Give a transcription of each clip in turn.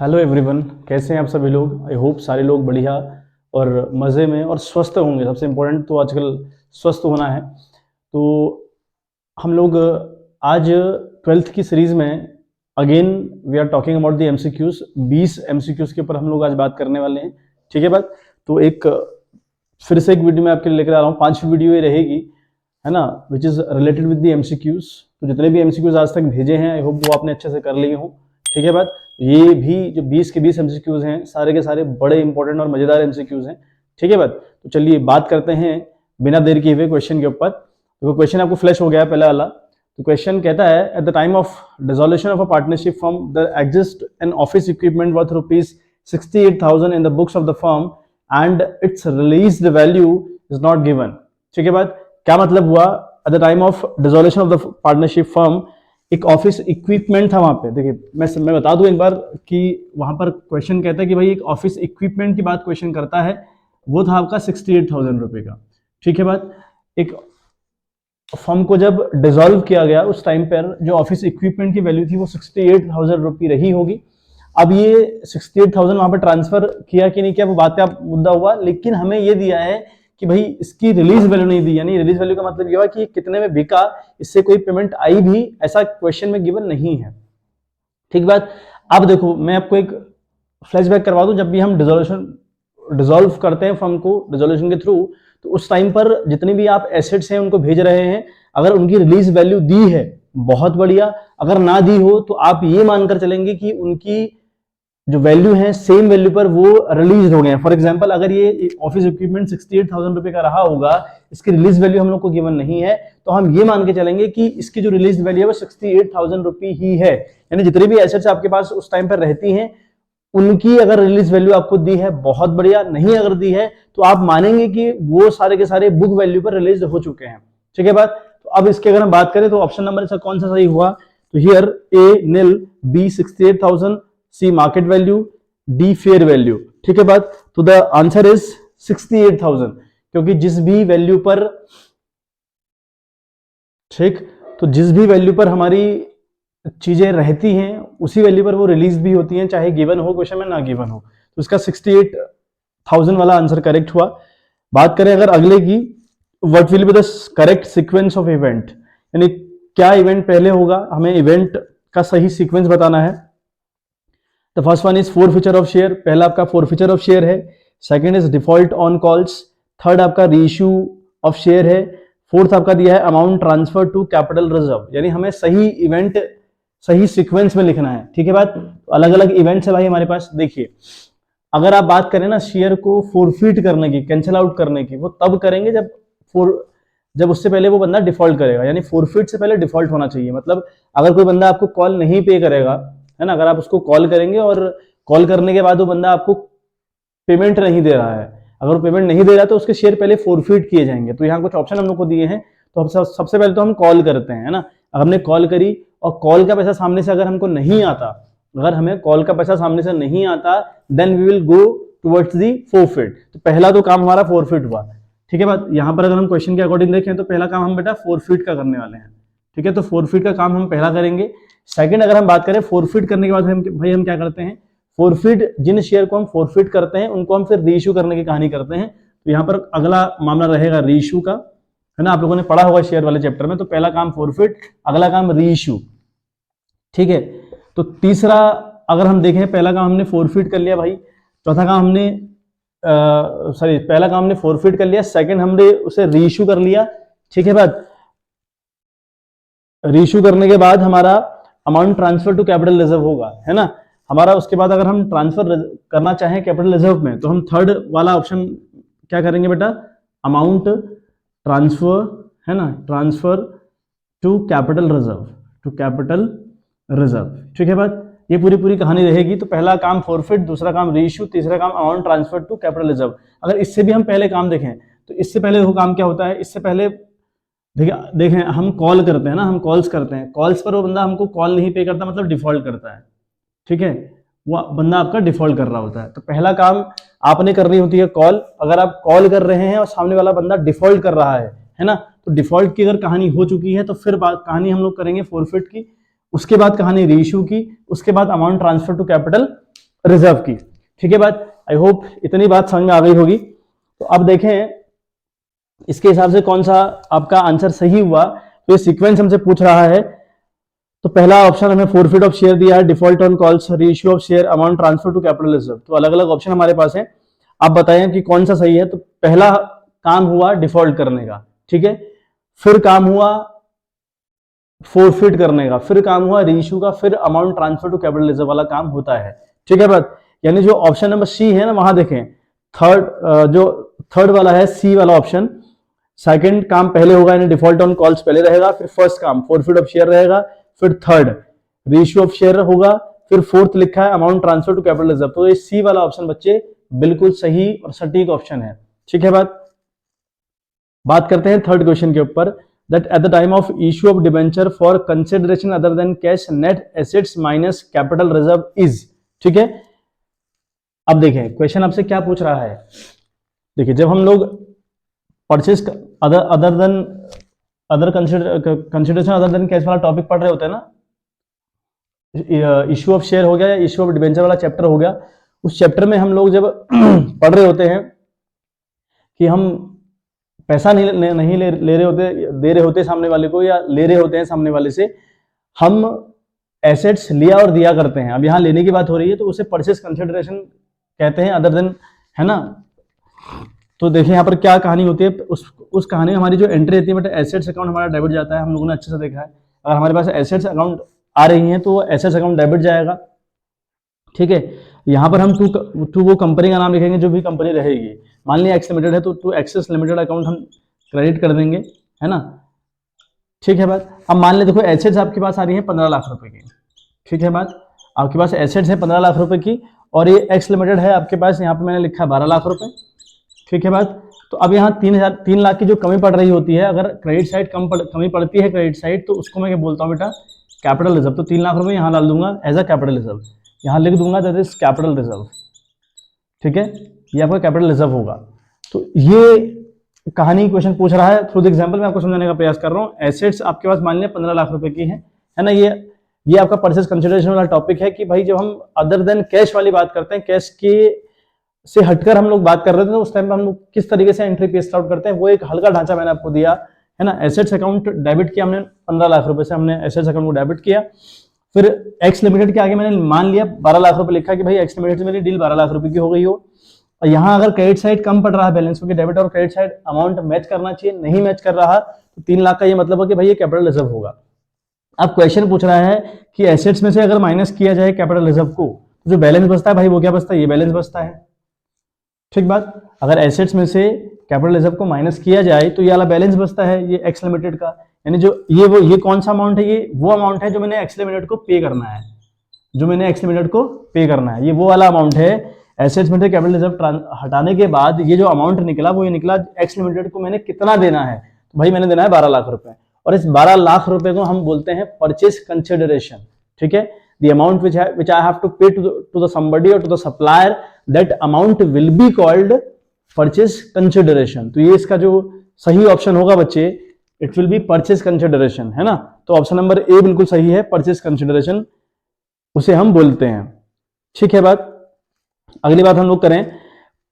Hello everyone, कैसे हैं आप सभी लोग। आई होप सारे लोग बढ़िया और मज़े में और स्वस्थ होंगे। सबसे इम्पोर्टेंट तो आजकल स्वस्थ होना है। तो हम लोग आज ट्वेल्थ की सीरीज़ में again we are talking about the MCQs. 20 MCQs के ऊपर हम लोग आज बात करने वाले हैं। ठीक है बात। तो एक फिर से एक वीडियो मैं आपके लिए लेकर आ रहा हूँ। 5वीं वीडियो ये रहेगी, है ना, which is related with the MCQs. तो जितने भी एमसीक्यूज़ आज तक भेजे हैं आई होप वो आपने अच्छे से कर लिए हों। ठीक है बात। ये भी जो 20 के 20 एमसीक्यूज़ हैं सारे के सारे बड़े इंपॉर्टेंट और मज़ेदार एमसीक्यूज़ हैं। ठीक है बात। तो चलिए बात करते हैं बिना देर किए हुए क्वेश्चन के ऊपर। तो क्वेश्चन आपको फ्लैश हो गया पहला वाला। तो क्वेश्चन कहता है, at the time of dissolution of a partnership firm the exist an office equipment worth ₹68,000 in the books of the firm and it's released value is not given. ठीक है बात। क्या मतलब हुआ, at the time of dissolution of the partnership firm एक office equipment था वहां पे। देखिए मैं बता दूं एक बार कि वहां पर क्वेश्चन कहता है कि भाई एक ऑफिस इक्विपमेंट की बात क्वेश्चन करता है। वो था आपका 68,000 रुपए का। ठीक है बात। एक फर्म को जब डिसॉल्व किया गया उस टाइम पर जो ऑफिस इक्विपमेंट की वैल्यू थी वो 68,000 रुपये रही होगी। अब ये 68,000 वहां पर ट्रांसफर किया कि नहीं किया वो बात का मुद्दा हुआ, लेकिन हमें ये दिया है कि भाई इसकी रिलीज वैल्यू नहीं दी। यानी रिलीज वैल्यू का मतलब ये हुआ कि कितने में बिका, इससे कोई पेमेंट आई भी, ऐसा क्वेश्चन में गिवन नहीं है। ठीक बात। अब देखो मैं आपको एक फ्लैशबैक करवा दूं। जब भी हम डिसॉल्व करते हैं फर्म को डिसोल्यूशन के थ्रू, तो उस टाइम पर जितनी भी आप एसेट्स हैं उनको भेज रहे हैं, अगर उनकी रिलीज वैल्यू दी है बहुत बढ़िया, अगर ना दी हो तो आप ये मानकर चलेंगे कि उनकी जो वैल्यू है सेम वैल्यू पर वो रिलीज हो गए हैं। फॉर एग्जांपल अगर ये ऑफिस इक्विपमेंट 68,000 रुपए का रहा होगा, इसकी रिलीज वैल्यू हम लोग को गिवन नहीं है, तो हम ये मान के चलेंगे कि इसकी जो रिलीज वैल्यू है वो 68,000 रुपए ही है। यानी जितने भी एसेट्स आपके पास उस टाइम पर रहती हैं उनकी अगर रिलीज वैल्यू आपको दी है बहुत बढ़िया, नहीं अगर दी है तो आप मानेंगे कि वो सारे के सारे बुक वैल्यू पर रिलीज हो चुके हैं। ठीक है बात। तो अब इसके अगर हम बात करें तो ऑप्शन नंबर इसका कौन सा सही हुआ, तो here A nil, B 68,000, C market value, D fair value. ठीक है बात। तो द आंसर इज 68,000, क्योंकि जिस भी वैल्यू पर, ठीक, तो जिस भी वैल्यू पर हमारी चीजें रहती हैं उसी वैल्यू पर वो रिलीज भी होती हैं, चाहे गिवन हो क्वेश्चन में ना गिवन हो। तो इसका 68,000 वाला आंसर करेक्ट हुआ। बात करें अगर अगले की, what will be the correct sequence of event, यानी क्या इवेंट पहले होगा, हमें इवेंट का सही सीक्वेंस बताना है। The first one is forfeiture of share. पहला आपका फोरफीचर ऑफ शेयर है। Second is default on calls. Third आपका रीइश्यू ऑफ शेयर है। फोर्थ आपका दिया है amount transfer to capital reserve. यानी हमें सही इवेंट सही सीक्वेंस में लिखना है। ठीक है बात। अलग अलग इवेंट्स है भाई हमारे पास। देखिए अगर आप बात करें ना शेयर को फोरफीट करने की, कैंसिल आउट करने की, वो तब करेंगे जब उससे पहले वो बंदा डिफॉल्ट करेगा। यानी फोरफीट से पहले डिफॉल्ट होना चाहिए। मतलब अगर कोई बंदा आपको कॉल नहीं पे करेगा, है ना, अगर आप उसको कॉल करेंगे और कॉल करने के बाद वो बंदा आपको पेमेंट नहीं दे रहा है, अगर वो पेमेंट नहीं दे रहा तो उसके शेयर पहले फोरफीट किए जाएंगे। तो यहाँ कुछ ऑप्शन हम लोग को दिए हैं। तो सबसे पहले तो हम कॉल करते हैं, है ना। अगर हमने कॉल करी और कॉल का पैसा सामने से अगर हमको नहीं आता, अगर हमें कॉल का पैसा सामने से नहीं आता, then we will go towards the forfeit. तो पहला तो काम हमारा फोरफिट हुआ। ठीक है बात। यहाँ पर अगर हम क्वेश्चन के अकॉर्डिंग देखें तो पहला काम हम बेटा फोरफिट का करने वाले हैं। ठीक है। तो फोरफिट का काम हम पहला करेंगे। सेकंड अगर हम बात करें फोरफिट करने के बाद हम क्या करते हैं, फोरफिट जिन शेयर को हम फोरफिट करते हैं उनको हम फिर रीइश्यू करने की कहानी करते हैं। तो यहाँ पर अगला मामला रहेगा रीइश्यू का, है ना। आप लोगों ने पढ़ा होगा शेयर वाले चैप्टर में। तो पहला काम फोरफिट, अगला काम रीइश्यू। ठीक है। तो तीसरा अगर हम देखें, पहला काम हमने फोरफिट कर लिया भाई, चौथा काम हमने पहला काम हमने फोरफिट कर लिया, सेकंड हमने उसे रीइश्यू कर लिया। ठीक है बात। रीइश्यू करने के बाद हमारा amount transfer to capital reserve होगा, है ना हमारा। उसके बाद अगर हम ट्रांसफर करना चाहें कैपिटल रिजर्व में तो हम थर्ड वाला ऑप्शन क्या करेंगे बेटा, अमाउंट ट्रांसफर, है ना, transfer to capital reserve, to capital reserve. ठीक है बात। ये पूरी कहानी रहेगी। तो पहला काम फोरफिट, दूसरा काम रीइश्यू, तीसरा काम amount transfer to capital reserve. अगर इससे भी हम पहले काम देखें तो इससे पहले वो काम क्या होता है, इससे पहले देखें हम कॉल करते हैं ना, हम कॉल्स करते हैं, कॉल्स पर वो बंदा हमको कॉल नहीं पे करता, मतलब डिफॉल्ट करता है। ठीक है। वो बंदा आपका डिफॉल्ट कर रहा होता है। तो पहला काम आपने करनी होती है कॉल। अगर आप कॉल कर रहे हैं और सामने वाला बंदा डिफॉल्ट कर रहा है ना, तो डिफॉल्ट की अगर कहानी हो चुकी है तो फिर कहानी हम लोग करेंगे फोरफिट की, उसके बाद कहानी रीइश्यू की, उसके बाद amount transfer to capital reserve की। ठीक है बात, आई होप इतनी बात समझ में आ गई होगी। तो अब देखें इसके हिसाब से कौन सा आपका आंसर सही हुआ। तो ये सीक्वेंस हमसे पूछ रहा है। तो पहला ऑप्शन हमें फोरफिट ऑफ शेयर दिया है, default on calls, reissue of share, amount transfer to capital reserve. तो अलग अलग ऑप्शन हमारे पास है, आप बताएं कि कौन सा सही है। तो पहला काम हुआ डिफॉल्ट करने का, ठीक है, फिर काम हुआ फोरफिट करने का, फिर काम हुआ रीइश्यू का, फिर amount transfer to capital reserve वाला काम होता है। ठीक है बात, यानी जो ऑप्शन नंबर सी है ना, वहां देखें जो थर्ड वाला है सी वाला ऑप्शन, सेकंड काम पहले होगा, यानी डिफॉल्ट ऑन कॉल्स पहले रहेगा, फिर फर्स्ट काम फोरफिट ऑफ शेयर रहेगा, फिर थर्ड रीइश्यू ऑफ शेयर होगा, फिर फोर्थ लिखा है amount transfer to capital reserve. तो ये सी वाला ऑप्शन बच्चे बिल्कुल सही और सटीक ऑप्शन है। ठीक है बात करते हैं थर्ड क्वेश्चन के ऊपर, that at the time of issue of debenture for consideration other than cash net assets minus capital reserve is। ठीक है, अब देखें क्वेश्चन आपसे क्या पूछ रहा है। देखिए जब हम लोग purchase other consideration other than cash वाला टॉपिक पढ़ रहे होते हैं ना, इश्यू ऑफ शेयर हो गया या इश्यू ऑफ डिबेंचर वाला चैप्टर हो गया, उस चैप्टर में हम लोग जब पढ़ रहे होते हैं कि हम पैसा नहीं ले रहे होते, दे रहे होते सामने वाले को, या ले रहे होते हैं सामने वाले से, हम एसेट्स लिया और दिया करते हैं। अब यहाँ लेने की बात हो रही है तो उसे परचेज कंसिडरेशन कहते हैं अदर देन, है ना। तो देखिए यहाँ पर क्या कहानी होती है, उस कहानी में हमारी जो एंट्री रहती है, बट एसेट्स अकाउंट हमारा डेबिट जाता है, हम लोगों ने अच्छे से देखा है। अगर हमारे पास एसेट्स अकाउंट आ रही हैं तो एसेट्स अकाउंट डेबिट जाएगा। ठीक है, यहाँ पर हम टू वो कंपनी का नाम लिखेंगे जो भी कंपनी रहेगी। मान लिया एक्स लिमिटेड है तो टू एक्सेस लिमिटेड अकाउंट हम क्रेडिट कर देंगे, है ना। ठीक है बात, अब मान ले देखो एसेट्स आपके पास आ रही है 15 लाख रुपए की। ठीक है बात, आपके पास एसेट्स है 15 लाख रुपए की, और ये एक्स लिमिटेड है आपके पास, यहाँ पे मैंने लिखा 12 लाख रुपए। ठीक है बात, तो अब यहाँ 3 लाख की जो कमी पड़ रही होती है, अगर क्रेडिट साइड कमी पड़ती है क्रेडिट साइड, तो उसको मैं क्या बोलता हूँ बेटा, कैपिटल रिजर्व। तो 3 लाख रुपए यहाँ डाल दूंगा एज अ कैपिटल रिजर्व, यहाँ लिख दूंगा दैट इज कैपिटल रिजर्व। ठीक है, ये आपका कैपिटल रिजर्व होगा। तो ये कहानी क्वेश्चन पूछ रहा है, थ्रू द एग्जांपल मैं आपको समझाने का प्रयास कर रहा हूँ। एसेट्स आपके पास मान लिया 15 लाख रुपए की है ना। ये आपका परचेज कंसिडरेशन वाला टॉपिक है कि भाई जब हम अदर देन कैश वाली बात करते हैं, कैश के से हटकर हम लोग बात कर रहे थे, तो उस टाइम पे हम लोग किस तरीके से एंट्री पेस्ट आउट करते हैं, वो एक हल्का ढांचा मैंने आपको दिया, है ना। एसेट्स अकाउंट डेबिट किया हमने 15 लाख रुपए से, हमने एसेट्स अकाउंट को डेबिट किया। फिर एक्स लिमिटेड के आगे मैंने मान लिया 12 लाख रुपए लिखा कि भाई एक्स लिमिटेड से मेरी डील 12 लाख रुपए की हो गई हो। और यहाँ अगर क्रेडिट साइड कम पड़ रहा है बैलेंस, क्योंकि डेबिट और क्रेडिट साइड अमाउंट मैच करना चाहिए, नहीं मैच कर रहा, तो 3 लाख का ये मतलब है कि भाई ये कैपिटल रिजर्व होगा। अब क्वेश्चन पूछ रहा है कि एसेट्स में से अगर माइनस किया जाए कैपिटल रिजर्व को, तो जो बैलेंस बचता है भाई वो क्या बचता है, ये बैलेंस बचता है। ठीक बात, अगर एसेट्स में से कैपिटल रिजर्व को माइनस किया जाए तो ये वाला बैलेंस बचता है, ये एक्स लिमिटेड का, यानी जो ये कौन सा अमाउंट है, ये वो अमाउंट है जो मैंने एक्स लिमिटेड को पे करना है, जो मैंने एक्स लिमिटेड को पे करना है, ये वो वाला अमाउंट है। एसेट्स में से कैपिटल रिजर्व हटाने के बाद ये जो अमाउंट निकला, वो ये निकला एक्स लिमिटेड को मैंने कितना देना है, तो भाई मैंने देना है 12 लाख रुपए, और इस 12 लाख रुपए को हम बोलते हैं परचेज कंसिडरेशन। ठीक है, the amount which I have to pay to the somebody or to the supplier, that amount will be called purchase consideration। तो ये इसका जो सही ऑप्शन होगा बच्चे, it will be purchase consideration, है ना। तो ऑप्शन नंबर ए बिल्कुल सही है, purchase consideration उसे हम बोलते हैं। ठीक है बात, अगली बात हम लोग करें,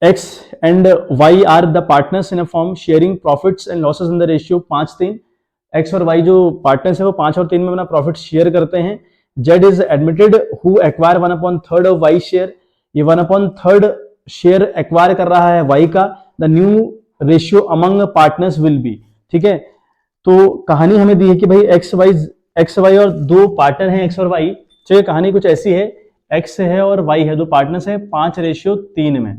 x and y are the partners in a firm sharing profits and losses in the ratio 5:3। x और y जो पार्टनर्स है वो 5 और 3 में अपना प्रॉफिट शेयर करते हैं। Z is admitted who acquire 1/3 of Y share, ये 1/3 शेयर एक्वायर कर रहा है Y का। The new ratio among partners will be। ठीक है, तो कहानी हमें दी है कि भाई एक्स वाई और दो पार्टनर हैं एक्स और वाई। चलिए कहानी कुछ ऐसी है, एक्स है और वाई है, दो पार्टनर्स हैं 5:3 में।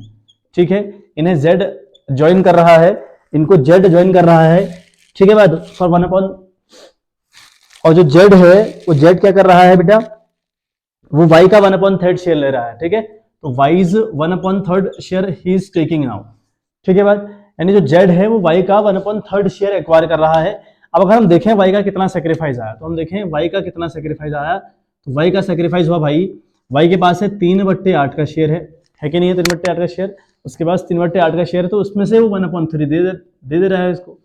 ठीक है, इन्हें Z ज्वाइन कर रहा है, इनको Z ज्वाइन कर रहा है। ठीक है बात, फॉर 1/, और जो Z है वो Z क्या कर रहा है बेटा, वो Y का 1/3 शेयर ले रहा है। ठीक है, तो Y's 1/3 share he is taking now. ठीक है बात, यानी जो Z है वो Y का 1/3 शेयर एक्वायर कर रहा है। अब अगर हम देखें Y का कितना सेक्रीफाइस आया, तो हम देखें Y का कितना सेक्रीफाइस आया, तो Y का सेक्रीफाइस हुआ भाई, Y के पास है 3/8 का शेयर है कि नहीं है, 3/8 का शेयर, उसके पास 3/8 का शेयर है, तो उसमें से वो 1/3 दे रहा है इसको।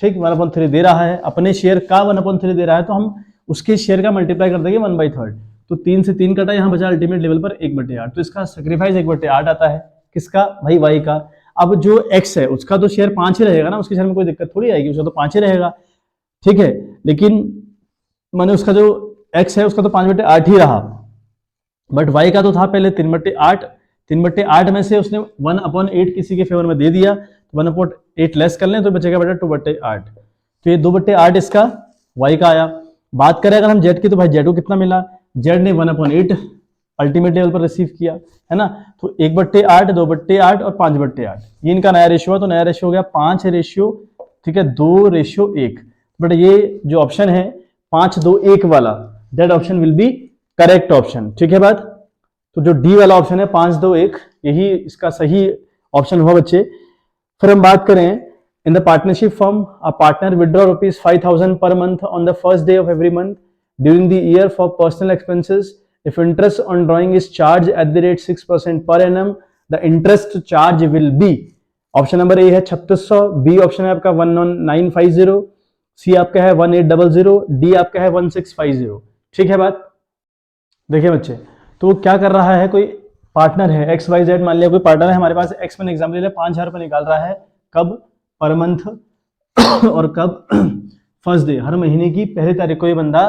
ठीक, 1/3 दे रहा है, अपने शेयर का 1/3 दे रहा है, तो हम उसके शेयर का मल्टीप्लाई कर देंगे 1/3। तो 3 से 3 कटा, यहाँ बचा अल्टीमेट लेवल पर 1/8। तो इसका सेक्रीफाइस 1/8 आता है। किसका भाई? वाई का। अब जो एक्स है उसका तो शेयर 5 ही रहेगा ना, उसके शेयर में कोई दिक्कत थोड़ी आएगी, उसका तो 5 ही रहेगा, ठीक है। लेकिन माने उसका जो एक्स है उसका तो 5/8 ही रहा, बट वाई का तो था पहले 3/8। 3/8 में से उसने 1/8 किसी के फेवर में दे दिया, 1/8 लेस कर लें तो बचेगा बेटा 2/8। तो ये 2/8 इसका वाई का आया। बात करें अगर हम जेड की, तो भाई जेड को कितना मिला? जेड ने 1/8 अल्टीमेट लेवल पर रिसीव किया, है ना। तो 1/8, 2/8 और 5/8, ये इनका नया रेशियो है। तो नया रेशियो हो गया 5 ठीक है, 2:1। बट ये जो ऑप्शन है 5-2-1 वाला, that option will be correct option, ठीक है बात। तो जो डी वाला ऑप्शन है 5-2-1, यही इसका सही ऑप्शन हुआ बच्चे। फिर हम बात करें, in the partnership form a partner withdraw ₹5,000 per month on the first day of every month during the year for personal expenses. If interest on drawing is charged at the rate 6% per annum, the interest charge will be, option number A है 3600, B option है आपका 11950, सी आपका है 1800, D आपका है 1650, ठीक है बात। देखिए बच्चे, तो क्या कर रहा है, कोई पार्टनर है एक्स वाई जेड, मान लिया कोई पार्टनर है हमारे पास, एक्स में एग्जाम ले लिया, 5,000 रुपये निकाल रहा है, कब? पर मंथ और कब? फर्स्ट डे, हर महीने की पहली तारीख को ये बंदा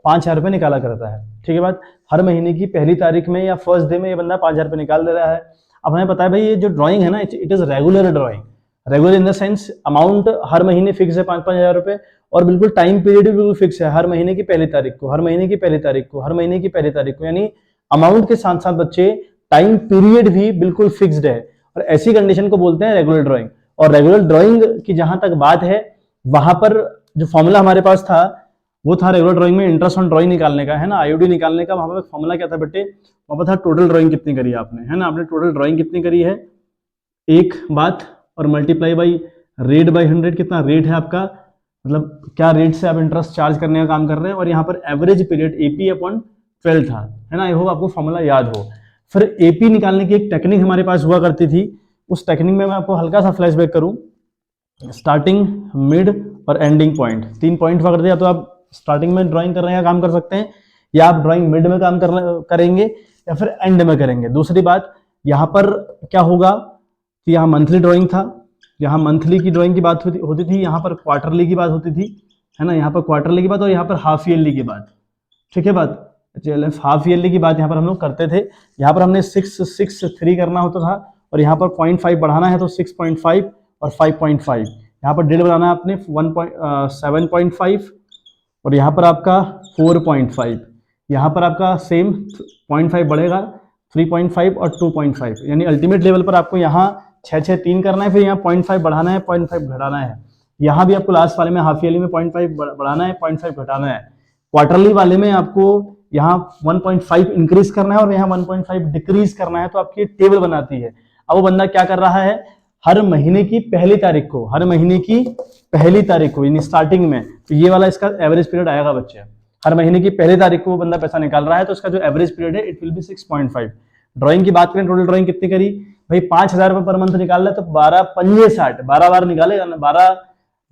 5,000 रुपये निकाला करता है, ठीक है बात। हर महीने की पहली तारीख में या फर्स्ट डे में ये बंदा 5,000 रुपये निकाल दे रहा है। अब हमें पता है भाई ये जो ड्राइंग है ना, it is regular drawing, regular in the sense amount हर महीने फिक्स है 5-5 हज़ार रुपये, और बिल्कुल टाइम पीरियड भी बिल्कुल फिक्स है, हर महीने की पहली तारीख को, हर महीने की पहली तारीख को, हर महीने की पहली तारीख को, यानी अमाउंट के साथ साथ बच्चे टाइम पीरियड भी बिल्कुल फिक्स्ड है, और ऐसी कंडीशन को बोलते हैं रेगुलर ड्राइंग। और रेगुलर ड्राइंग की जहां तक बात है, वहां पर जो फॉर्मूला हमारे पास था वो था रेगुलर ड्राइंग में इंटरेस्ट ऑन ड्राइंग निकालने का, है ना, आईओडी निकालने का। वहां पर फॉर्मूला क्या था बेटे? वहां पर था टोटल ड्राइंग कितनी करी आपने, है ना, आपने टोटल ड्राइंग कितनी करी है, एक बात, और मल्टीप्लाई बाई रेट बाई 100, कितना रेट है आपका, मतलब क्या रेट से आप इंटरेस्ट चार्ज करने का काम कर रहे हैं, और यहाँ पर एवरेज पीरियड एपी अपॉन 12 था, है ना। आई होप आपको फॉर्मूला याद हो। फिर एपी निकालने की एक टेक्निक हमारे पास हुआ करती थी, उस टेक्निक में मैं आपको हल्का सा फ्लैशबैक करूं। स्टार्टिंग, मिड और एंडिंग पॉइंट, 3 पॉइंट पकड़ दिया तो आप स्टार्टिंग में ड्राइंग करने का काम कर सकते हैं, या आप ड्राइंग मिड में काम करेंगे, या फिर एंड में करेंगे। दूसरी बात, यहाँ पर क्या होगा कि यहाँ मंथली ड्राइंग था, यहाँ मंथली की ड्राइंग की बात होती थी, यहाँ पर क्वार्टरली की बात होती थी, है ना, यहाँ पर क्वार्टरली की बात, और यहाँ पर हाफ ईयरली की बात, ठीक है बात। चलिए, हाफ ईयरली की बात यहाँ पर हम लोग करते थे, यहाँ पर हमने 663 करना होता था, और यहाँ पर 0.5 बढ़ाना है तो 6.5 और 5.5, यहाँ पर डेढ़ बनाना है आपने 7.5, और यहाँ पर आपका 4.5, यहाँ पर आपका सेम 0.5 बढ़ेगा, 3.5 और 2.5, यानी अल्टीमेट लेवल पर आपको यहाँ 6-6-3 करना है, फिर यहाँ 0.5 बढ़ाना है, 0.5 घटाना है, यहाँ भी आपको लास्ट वाले में हाफ ईयरली में 0.5 बढ़ाना है, 0.5 घटाना है, क्वार्टरली वाले में आपको यहाँ 1.5 इंक्रीज करना है और यहाँ 1.5 डिक्रीज करना है। तो आपकी टेबल बनाती है। अब वो बंदा क्या कर रहा है, हर महीने की पहली तारीख को, हर महीने की पहली तारीख को, यानी स्टार्टिंग में, तो ये वाला इसका एवरेज पीरियड आएगा बच्चे। हर महीने की पहली तारीख को वो बंदा पैसा निकाल रहा है, तो इसका जो एवरेज पीरियड है इट विल बी 6.5। ड्राइंग की बात करें, टोटल ड्राइंग कितनी करी भाई, 5,000 रुपये पर मंथ निकाल रहा है, तो 12 पंजे 60, 12 बार निकालेगा ना, 12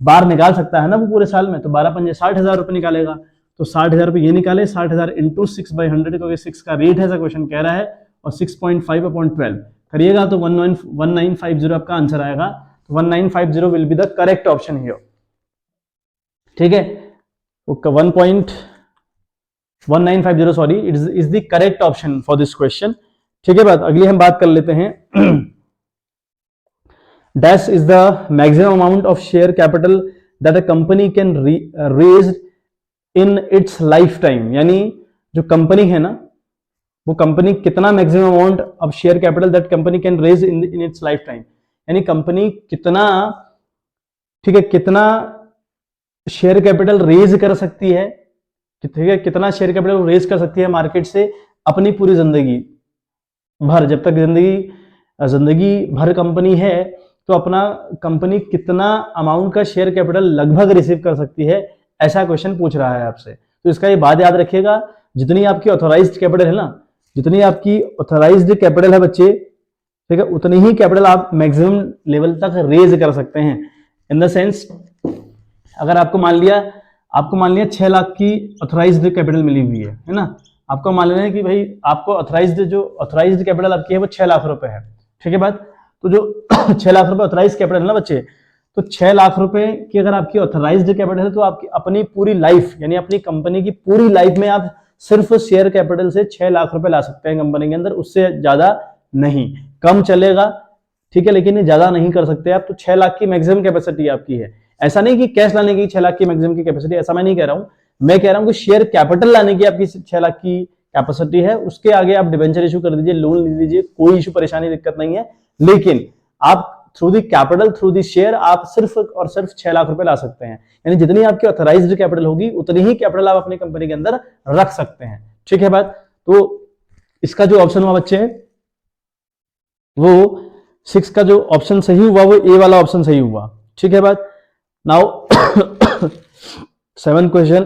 बार निकाल सकता है ना वो पूरे साल में, तो 12 पंजे 60,000 रुपये निकालेगा। तो 60,000 रुपये ये निकाले, 60,000 इंटू 6/100, क्योंकि 6 का रेट है, ऐसा क्वेश्चन कह रहा है, और 6.5 अपॉन 12 करिएगा तो 1950 आपका आंसर आएगा। तो 1950 will be the correct option here, ठीक है। 1950 sorry is the correct option for this question, ठीक है बात। अगली हम बात कर लेते हैं, dash is the maximum amount of share capital that a company can raise in its life time, यानी जो कंपनी है ना, वो कंपनी कितना maximum amount of share capital that company can raise in its life time, यानी company कितना, ठीक है, कितना शेयर कैपिटल रेज कर सकती है, ठीक है, कितना शेयर कैपिटल रेज कर सकती है मार्केट से अपनी पूरी जिंदगी भर, जब तक जिंदगी भर कंपनी है, तो अपना कंपनी कितना अमाउंट का शेयर कैपिटल लगभग रिसीव कर सकती है, ऐसा क्वेश्चन पूछ रहा है आपसे। तो इसका ये बात याद रखिएगा, जितनी आपकी ऑथोराइज्ड कैपिटल है ना, जितनी आपकी ऑथोराइज्ड कैपिटल है बच्चे, ठीक है, उतनी ही कैपिटल आप मैक्सिमम लेवल तक रेज कर सकते हैं। इन द सेंस, अगर आपको मान लिया 6 लाख की ऑथोराइज्ड कैपिटल मिली हुई है ना, आपको मान लेना है कि भाई आपको ऑथराइज्ड कैपिटल आपकी है वो 6 लाख रुपए है, ठीक है बात। तो जो 6 लाख रुपए ऑथराइज कैपिटल है ना बच्चे, तो 6 लाख रुपए की अगर आपकी ऑथराइज्ड कैपिटल है तो आपकी अपनी पूरी लाइफ यानी अपनी कंपनी की पूरी लाइफ में आप सिर्फ शेयर कैपिटल से 6 लाख रुपए ला सकते हैं कंपनी के अंदर, उससे ज्यादा नहीं। कम चलेगा ठीक है, लेकिन ज्यादा नहीं कर सकते आप। तो 6 लाख की मैक्सिमम कैपेसिटी आपकी है। ऐसा नहीं कि कैश लाने की 6 लाख की मैक्सिमम की कैपेसिटी, ऐसा मैं नहीं कह रहा हूं। मैं कह रहा हूं कि शेयर कैपिटल लाने की आपकी 6 लाख की कैपेसिटी है, उसके आगे आप डिबेंचर इशू कर दीजिए, लोन ले लीजिए, कोई इशू परेशानी दिक्कत नहीं है। लेकिन आप through the capital through the share आप सिर्फ और सिर्फ 6 लाख रुपए ला सकते हैं। यानी जितनी आपकी ऑथराइज्ड कैपिटल होगी उतनी ही कैपिटल आप अपनी कंपनी के अंदर रख सकते हैं, ठीक है बात। तो इसका जो ऑप्शन हुआ बच्चे वो 6 का जो ऑप्शन सही हुआ वो ए वाला ऑप्शन सही हुआ, ठीक है बात। Now 7 question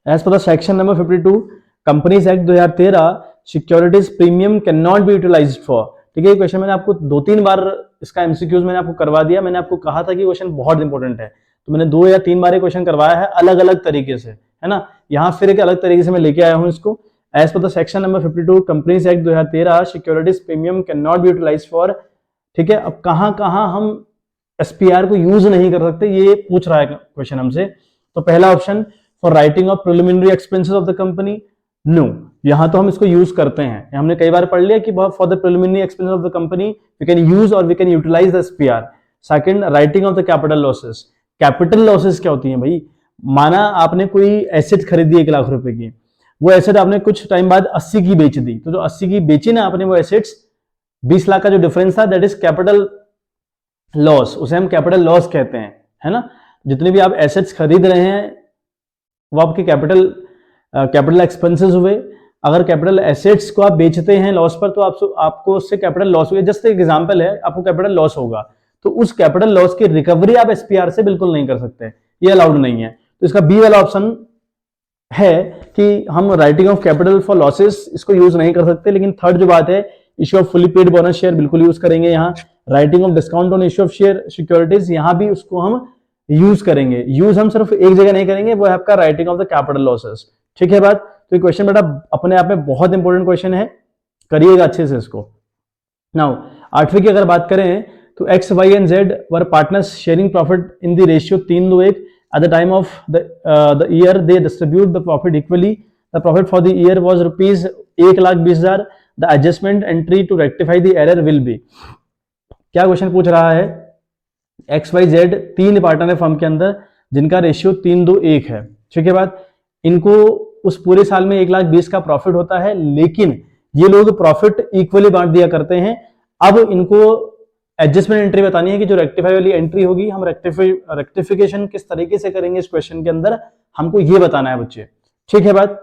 as per the section number 52 companies act 2013 securities premium can not be utilised for, ठीक है। ये क्वेश्चन मैंने आपको 2-3 बार इसका एमसीक्यूज मैंने आपको करवा दिया। मैंने आपको कहा था कि क्वेश्चन बहुत इंपॉर्टेंट है, तो मैंने 2 या 3 बार ये क्वेश्चन करवाया है अलग अलग तरीके से, है ना। यहाँ फिर एक अलग तरीके से मैं लेके आया हूँ इसको। As per the section number 52 companies act 2013 securities premium can not be utilised for, ठीक है। अब कहाँ कहाँ हम एसपीआर को यूज नहीं कर सकते ये पूछ रहा है क्वेश्चन हमसे। तो पहला option for writing off preliminary expenses of the company, no, यहां तो हम इसको यूज करते हैं, हमने कई बार पढ़ लिया कि for the preliminary expenses of the company we can use और we can utilize the SPR. Second, writing off the capital losses. Capital losses क्या होती है भाई? माना आपने कोई एसेट खरीदी 1 लाख रुपए की, वो एसेट आपने कुछ टाइम बाद 80 की बेच दी, तो जो 80 की बेची ना आपने वो एसेट्स, 20 लाख का जो डिफरेंस था दैट इज कैपिटल लॉस, उसे हम कैपिटल लॉस कहते हैं, है ना। जितने भी आप एसेट्स खरीद रहे हैं वो आपके कैपिटल एक्सपेंसेस हुए। अगर कैपिटल एसेट्स को आप बेचते हैं लॉस पर तो आपको उससे कैपिटल लॉस हुआ। जस्ट एक एग्जांपल है, आपको कैपिटल लॉस होगा तो उस कैपिटल लॉस की रिकवरी आप एसपीआर से बिल्कुल नहीं कर सकते, ये अलाउड नहीं है। तो इसका बी वाला ऑप्शन है कि हम writing of capital for losses इसको यूज नहीं कर सकते। लेकिन थर्ड जो बात है, issue of fully paid bonus share बिल्कुल यूज करेंगे। यहाँ writing of discount on issue of share securities, यहाँ भी उसको हम यूज करेंगे। यूज हम सिर्फ एक जगह नहीं करेंगे, वो है आपका writing off the capital losses, ठीक है बात। तो ये क्वेश्चन बेटा अपने आप में बहुत इंपॉर्टेंट क्वेश्चन है, करिएगा अच्छे से इसको। नाउ 8वीं की अगर बात करें तो X Y and Z were partners sharing profit in the ratio 3:1 at the time of the year they distribute the profit equally. The profit for the year was rupees 1,20,000. The adjustment entry to rectify the error will be, क्या question पूछ रहा है? X Y Z 3 partner है firm के अंदर जिनका ratio 3:1 है, ठीक है बात। इनको उस पूरे साल में 1,20,000 का प्रॉफिट होता है, लेकिन ये लोग प्रॉफिट इक्वली बांट दिया करते हैं। अब इनको एडजस्टमेंट एंट्री बतानी है कि जो रेक्टिफाई वाली एंट्री होगी हम रेक्टिफिकेशन किस तरीके से करेंगे इस क्वेश्चन के अंदर, हमको ये बताना है बच्चे, ठीक है बात।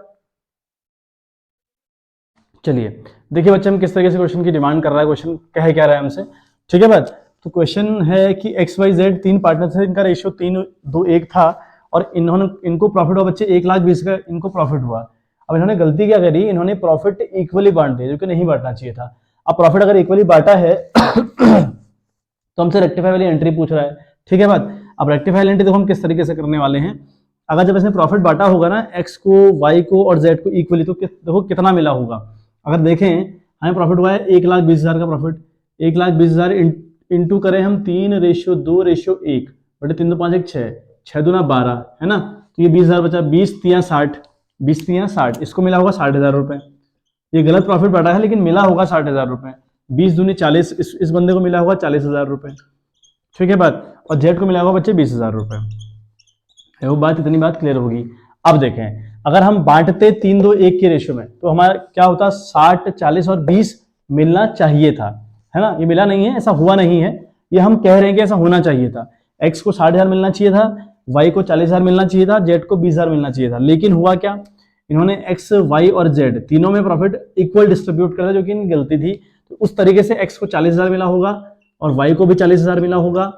चलिए देखिए बच्चे हम किस तरीके से क्वेश्चन की डिमांड कर रहा है, क्वेश्चन कह क्या रहा है हमसे, ठीक है बात। तो क्वेश्चन है कि एक्स वाई जेड 3 पार्टनर थे, इनका रेशियो 3:1 था और इनको प्रॉफिट हुआ बच्चे 1,20,000 का इनको प्रॉफिट हुआ। अब इन्होंने गलती क्या करी, इन्होंने प्रॉफिट इक्वली बांट दिया जो कि नहीं बांटना चाहिए था। अब प्रॉफिट अगर इक्वली बांटा है तो हमसे रेक्टिफाई वाली एंट्री पूछ रहा है, ठीक है बात। अब रेक्टिफाई एंट्री देखो हम किस तरीके से करने वाले हैं। अगर जब इसने प्रॉफिट बांटा होगा ना एक्स को, वाई को और जेड को इक्वली, तो देखो कितना मिला होगा। अगर देखें हमें प्रॉफिट हुआ है 1,20,000 का प्रॉफिट, 1,20,000 इंटू करें हम 3:1 बटे 3 2 5 1 6 6 दूना 12 है ना। तो ये 20,000 बचा, 20 तियां 60, 20 तियां 60, इसको मिला होगा 60,000 रुपए। ये गलत प्रॉफिट बांटा है लेकिन मिला होगा 60,000 रुपए। 20 दूनी 40, इस बंदे को मिला होगा 40,000 रुपए, ठीक है बात। और जेड को मिला होगा बच्चे 20,000 रुपए। वो बात, इतनी बात क्लियर होगी। अब देखें अगर हम बांटते 3:1 के रेशियो में तो हमारा क्या होता, 60 40 और 20 मिलना चाहिए था, है ना। ये मिला नहीं है, ऐसा हुआ नहीं है, ये हम कह रहे हैं कि ऐसा होना चाहिए था। एक्स को 60,000 मिलना चाहिए था, वाई को 40,000 मिलना चाहिए था, जेड को 20,000 मिलना चाहिए था। लेकिन हुआ क्या, इन्होंने एक्स वाई और जेड तीनों में प्रॉफिट इक्वल डिस्ट्रीब्यूट करा जो कि इनकी गलती थी। तो उस तरीके से एक्स को 40,000 मिला होगा और वाई को भी 40,000 मिला होगा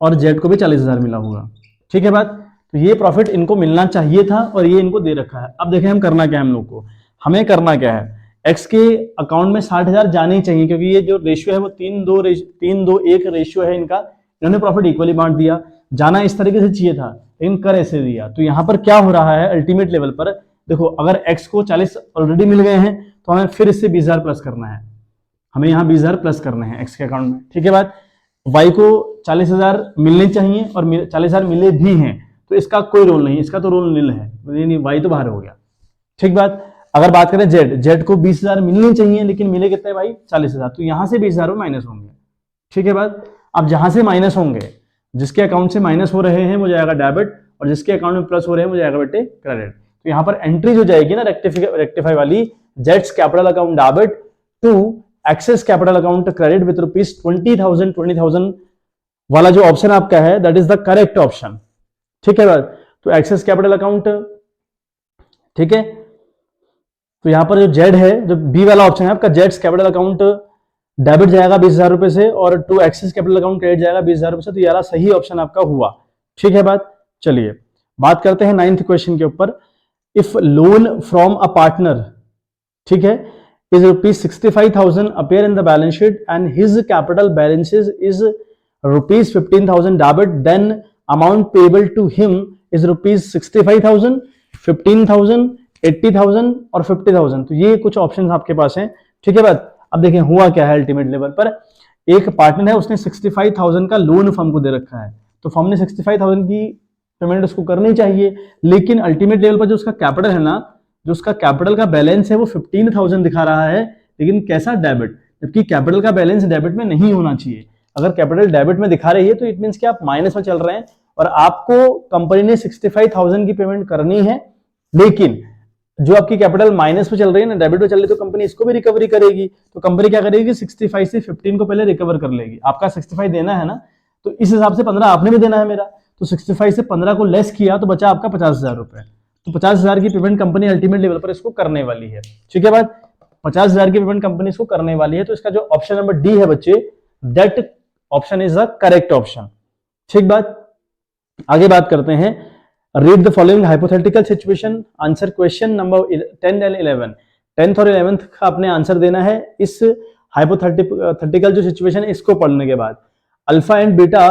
और जेड को भी 40,000 मिला होगा, ठीक है बात। तो ये प्रॉफिट इनको मिलना चाहिए था और ये इनको दे रखा है। अब देखें हम करना क्या है, हम लोग को हमें करना क्या है, एक्स के अकाउंट में 60,000 जाने ही चाहिए क्योंकि ये जो रेशियो है वो 3:1 रेशियो है इनका। इन्होंने प्रॉफिट इक्वली बांट दिया, जाना इस तरीके से चाहिए था लेकिन कर ऐसे दिया। तो यहाँ पर क्या हो रहा है अल्टीमेट लेवल पर, देखो अगर x को 40 ऑलरेडी मिल गए हैं तो हमें फिर इससे 20,000 प्लस करना है, हमें यहाँ 20,000 प्लस करने हैं x के अकाउंट में। ठीक है बात, y को 40,000 मिलने चाहिए और 40,000 मिले भी हैं, तो इसका कोई रोल नहीं, इसका तो रोल नील है, नहीं y तो बाहर हो गया। ठीक बात। अगर बात करें z को 20,000 मिलने चाहिए लेकिन मिले कितने भाई 40,000, तो यहां से 20,000 में माइनस होंगे। ठीक है बात। अब जहां से माइनस होंगे, जिसके अकाउंट से माइनस हो रहे हैं वो जाएगा डेबिट, और जिसके अकाउंट में प्लस हो रहे हैं वो जाएगा बेटे क्रेडिट। तो यहाँ पर एंट्री जो जाएगी ना रेक्टिफाई वाली, जेट्स capital account debit to X's capital account credit with ₹20,000 वाला जो ऑप्शन आपका है that is the correct option. ठीक है बात। तो एक्सेस कैपिटल अकाउंट, ठीक है, तो यहां पर जो जेड है, जो बी वाला ऑप्शन है आपका, जेट्स कैपिटल अकाउंट डेबिट जाएगा 20,000 रुपए से और to X's capital account credit जाएगा 20,000 रुपए से, तो यार सही ऑप्शन आपका हुआ। ठीक है बात। चलिए बात करते हैं 9th क्वेश्चन के ऊपर। If loan from a partner, ठीक है, is ₹65,000 appear in the balance sheet and his capital balances is ₹15,000 debit, then amount payable to him is ₹65,000, 15,000, 80,000 और 50,000। तो ये कुछ ऑप्शंस आपके पास हैं। ठीक है बात। अब देखें हुआ क्या है, अल्टीमेट लेवल पर एक पार्टनर है, उसने 65,000 का लोन फर्म को दे रखा है, तो फर्म ने 65,000 की पेमेंट उसको करनी चाहिए, लेकिन अल्टीमेट लेवल पर जो उसका कैपिटल है ना, जो उसका कैपिटल का बैलेंस है वो 15,000 दिखा रहा है, लेकिन कैसा डेबिट, जबकि कैपिटल का बैलेंस डेबिट में नहीं होना चाहिए। अगर कैपिटल डेबिट में दिखा रही है तो इट मींस कि आप माइनस में चल रहे हैं और आपको कंपनी ने 65,000 की पेमेंट करनी है, लेकिन जो आपकी कैपिटल माइनस में चल रही है ना, डेबिट में चल रही है, तो कंपनी इसको भी रिकवरी करेगी। तो कंपनी क्या करेगी, 65 से 15 को पहले रिकवर कर लेगी। आपका 65 देना है ना, तो इस हिसाब से 15 आपने भी देना है मेरा, तो 65 से 15 को लेस किया तो बचा आपका 50,000 रुपए। तो 50,000 की पेमेंट कंपनी अल्टीमेट लेवल पर इसको करने वाली है। ठीक है बात, 50,000 की पेमेंट कंपनी इसको करने वाली है, तो इसका जो ऑप्शन नंबर डी है बच्चे, that option is the correct option. ठीक बात। आगे बात करते हैं। Read the following hypothetical situation, answer question number 10 and 11। 10th और 11th का आपने आंसर देना है। इस हाइपोथेटिकल जो सिचुएशन है इसको पढ़ने के बाद, alpha and beta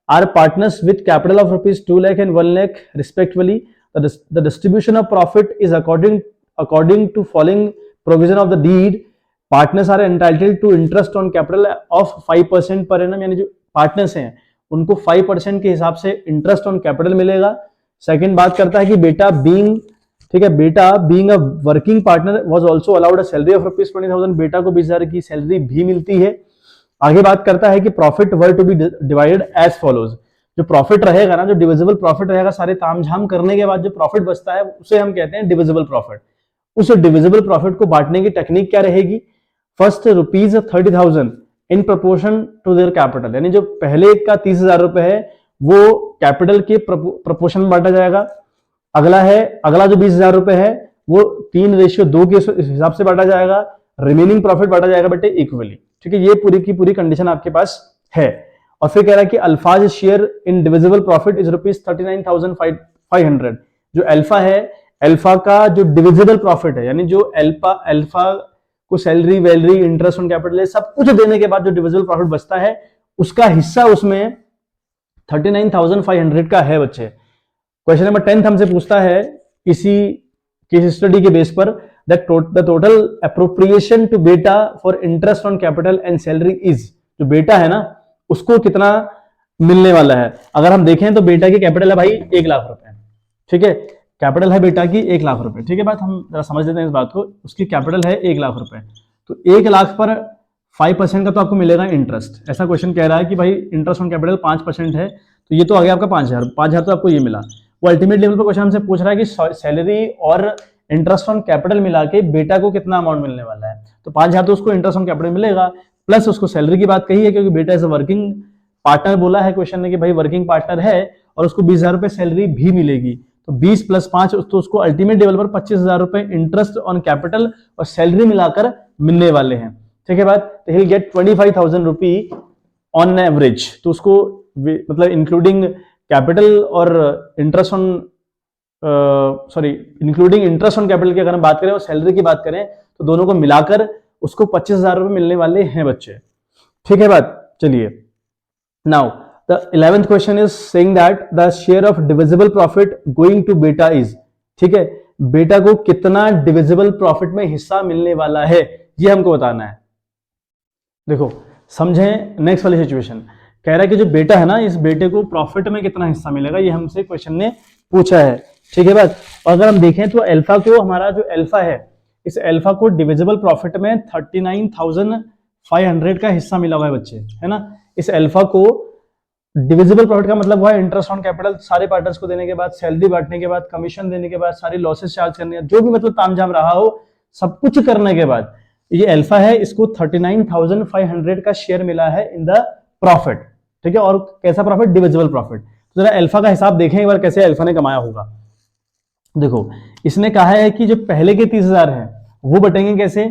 are partners with capital of ₹2 lakh and 1 lakh respectively. The distribution of profit is according to following provision of the deed. Partners are entitled to interest on capital of 5% per annum, यानी जो partners हैं उनको 5% के हिसाब से interest on capital मिलेगा। Second बात करता है कि बेटा बीइंग, ठीक है, बेटा being a working partner was also allowed a salary of ₹20,000, बेटा को 20,000 की सैलरी भी मिलती है। आगे बात करता है कि profit were to be divided as follows, जो प्रॉफिट रहेगा ना, जो डिविजिबल प्रॉफिट रहेगा, सारे तामझाम करने के बाद जो प्रॉफिट बचता है उसे हम कहते हैं डिविजिबल प्रॉफिट। उस डिविजिबल प्रॉफिट को बांटने की टेक्निक क्या रहेगी, first ₹30,000 in proportion to their capital, यानी जो पहले का 30,000 रुपए है वो कैपिटल के प्रोपोर्शन में बांटा जाएगा। अगला जो 20,000 रुपए है वो 3:2 के हिसाब से बांटा जाएगा। रिमेनिंग प्रॉफिट बांटा जाएगा बेटे इक्वली। ठीक है, ये पूरी की पूरी कंडीशन आपके पास है। और फिर कह रहा है कि अल्फाज share in divisible profit is ₹39,500। जो अल्फा है, अल्फा का जो डिविजिबल प्रॉफिट है, यानी जो अल्फा को सैलरी वैलरी इंटरेस्ट ऑन कैपिटल है सब कुछ देने के बाद जो डिविजिबल प्रॉफिट बचता है उसका हिस्सा उसमें 39,500 का है बच्चे। क्वेश्चन नंबर 10 हमसे पूछता है इसी केस स्टडी के बेस पर, that the total appropriation to बेटा for interest on capital and salary is, जो बेटा है ना उसको कितना मिलने वाला है। अगर हम देखें तो बेटा की कैपिटल है भाई 1 लाख रुपए। ठीक है, कैपिटल है बेटा की 1 लाख रुपए। ठीक है बात, हम जरा समझ लेते हैं इस बात को। उसकी कैपिटल है 1 लाख रुपए, तो 1 लाख पर 5% का तो आपको मिलेगा इंटरेस्ट। ऐसा क्वेश्चन कह रहा है कि भाई इंटरेस्ट ऑन कैपिटल 5% है, तो ये तो आ गया आपका 5,000 तो आपको ये मिला। वो अल्टीमेट लेवल पर क्वेश्चन हमसे पूछ रहा है कि सैलरी और इंटरेस्ट ऑन कैपिटल मिला के बेटा को कितना अमाउंट मिलने वाला है, तो 5,000 तो उसको इंटरेस्ट ऑन कैपिटल मिलेगा, प्लस उसको सैलरी की बात कही है क्योंकि बेटा एज अ वर्किंग पार्टनर बोला है क्वेश्चन ने कि भाई वर्किंग पार्टनर है और उसको 20,000 रुपए सैलरी भी मिलेगी, तो 20 + 5 तो उसको अल्टीमेट लेवल पर 25,000 रुपए इंटरेस्ट ऑन कैपिटल और सैलरी मिलाकर मिलने वाले हैं। ठीक है बात, तो he will get 25,000 rupee on average. तो उसको मतलब इंक्लूडिंग कैपिटल और interest on including interest on capital की अगर हम बात करें और सैलरी की बात करें तो दोनों को मिलाकर उसको 25,000 रुपए मिलने वाले हैं बच्चे। ठीक है बात, चलिए now the 11th question is saying that the share of divisible profit going to beta is, ठीक है, बेटा को कितना डिविजिबल प्रॉफिट में हिस्सा मिलने वाला है, ये हमको बताना है। देखो समझें नेक्स्ट वाली सिचुएशन, कह रहा है कि जो बेटा है ना, इस बेटे को प्रॉफिट में कितना हिस्सा मिलेगा, ये हमसे क्वेश्चन ने पूछा है। ठीक है बात। और अगर हम देखें तो अल्फा को, हमारा जो अल्फा है, इस अल्फा को डिविजिबल प्रॉफिट में 39,500 का हिस्सा मिला हुआ है बच्चे, है ना। इस अल्फा को डिविजिबल प्रॉफिट का मतलब हुआ इंटरेस्ट ऑन कैपिटल सारे पार्टनर्स को देने के बाद, सैलरी बांटने के बाद, कमीशन देने के बाद, सारी लॉसेस चार्ज करने, जो भी मतलब तामझाम रहा हो सब कुछ करने के बाद ये अल्फा है, इसको 39,500 का शेयर मिला है इन द प्रॉफिट। ठीक है, और कैसा प्रॉफिट, डिविजिबल प्रॉफिट। तो जरा अल्फा का हिसाब देखें एक बार कैसे अल्फा ने कमाया होगा। देखो इसने कहा है कि जो पहले के 30,000 हैं वो बटेंगे कैसे,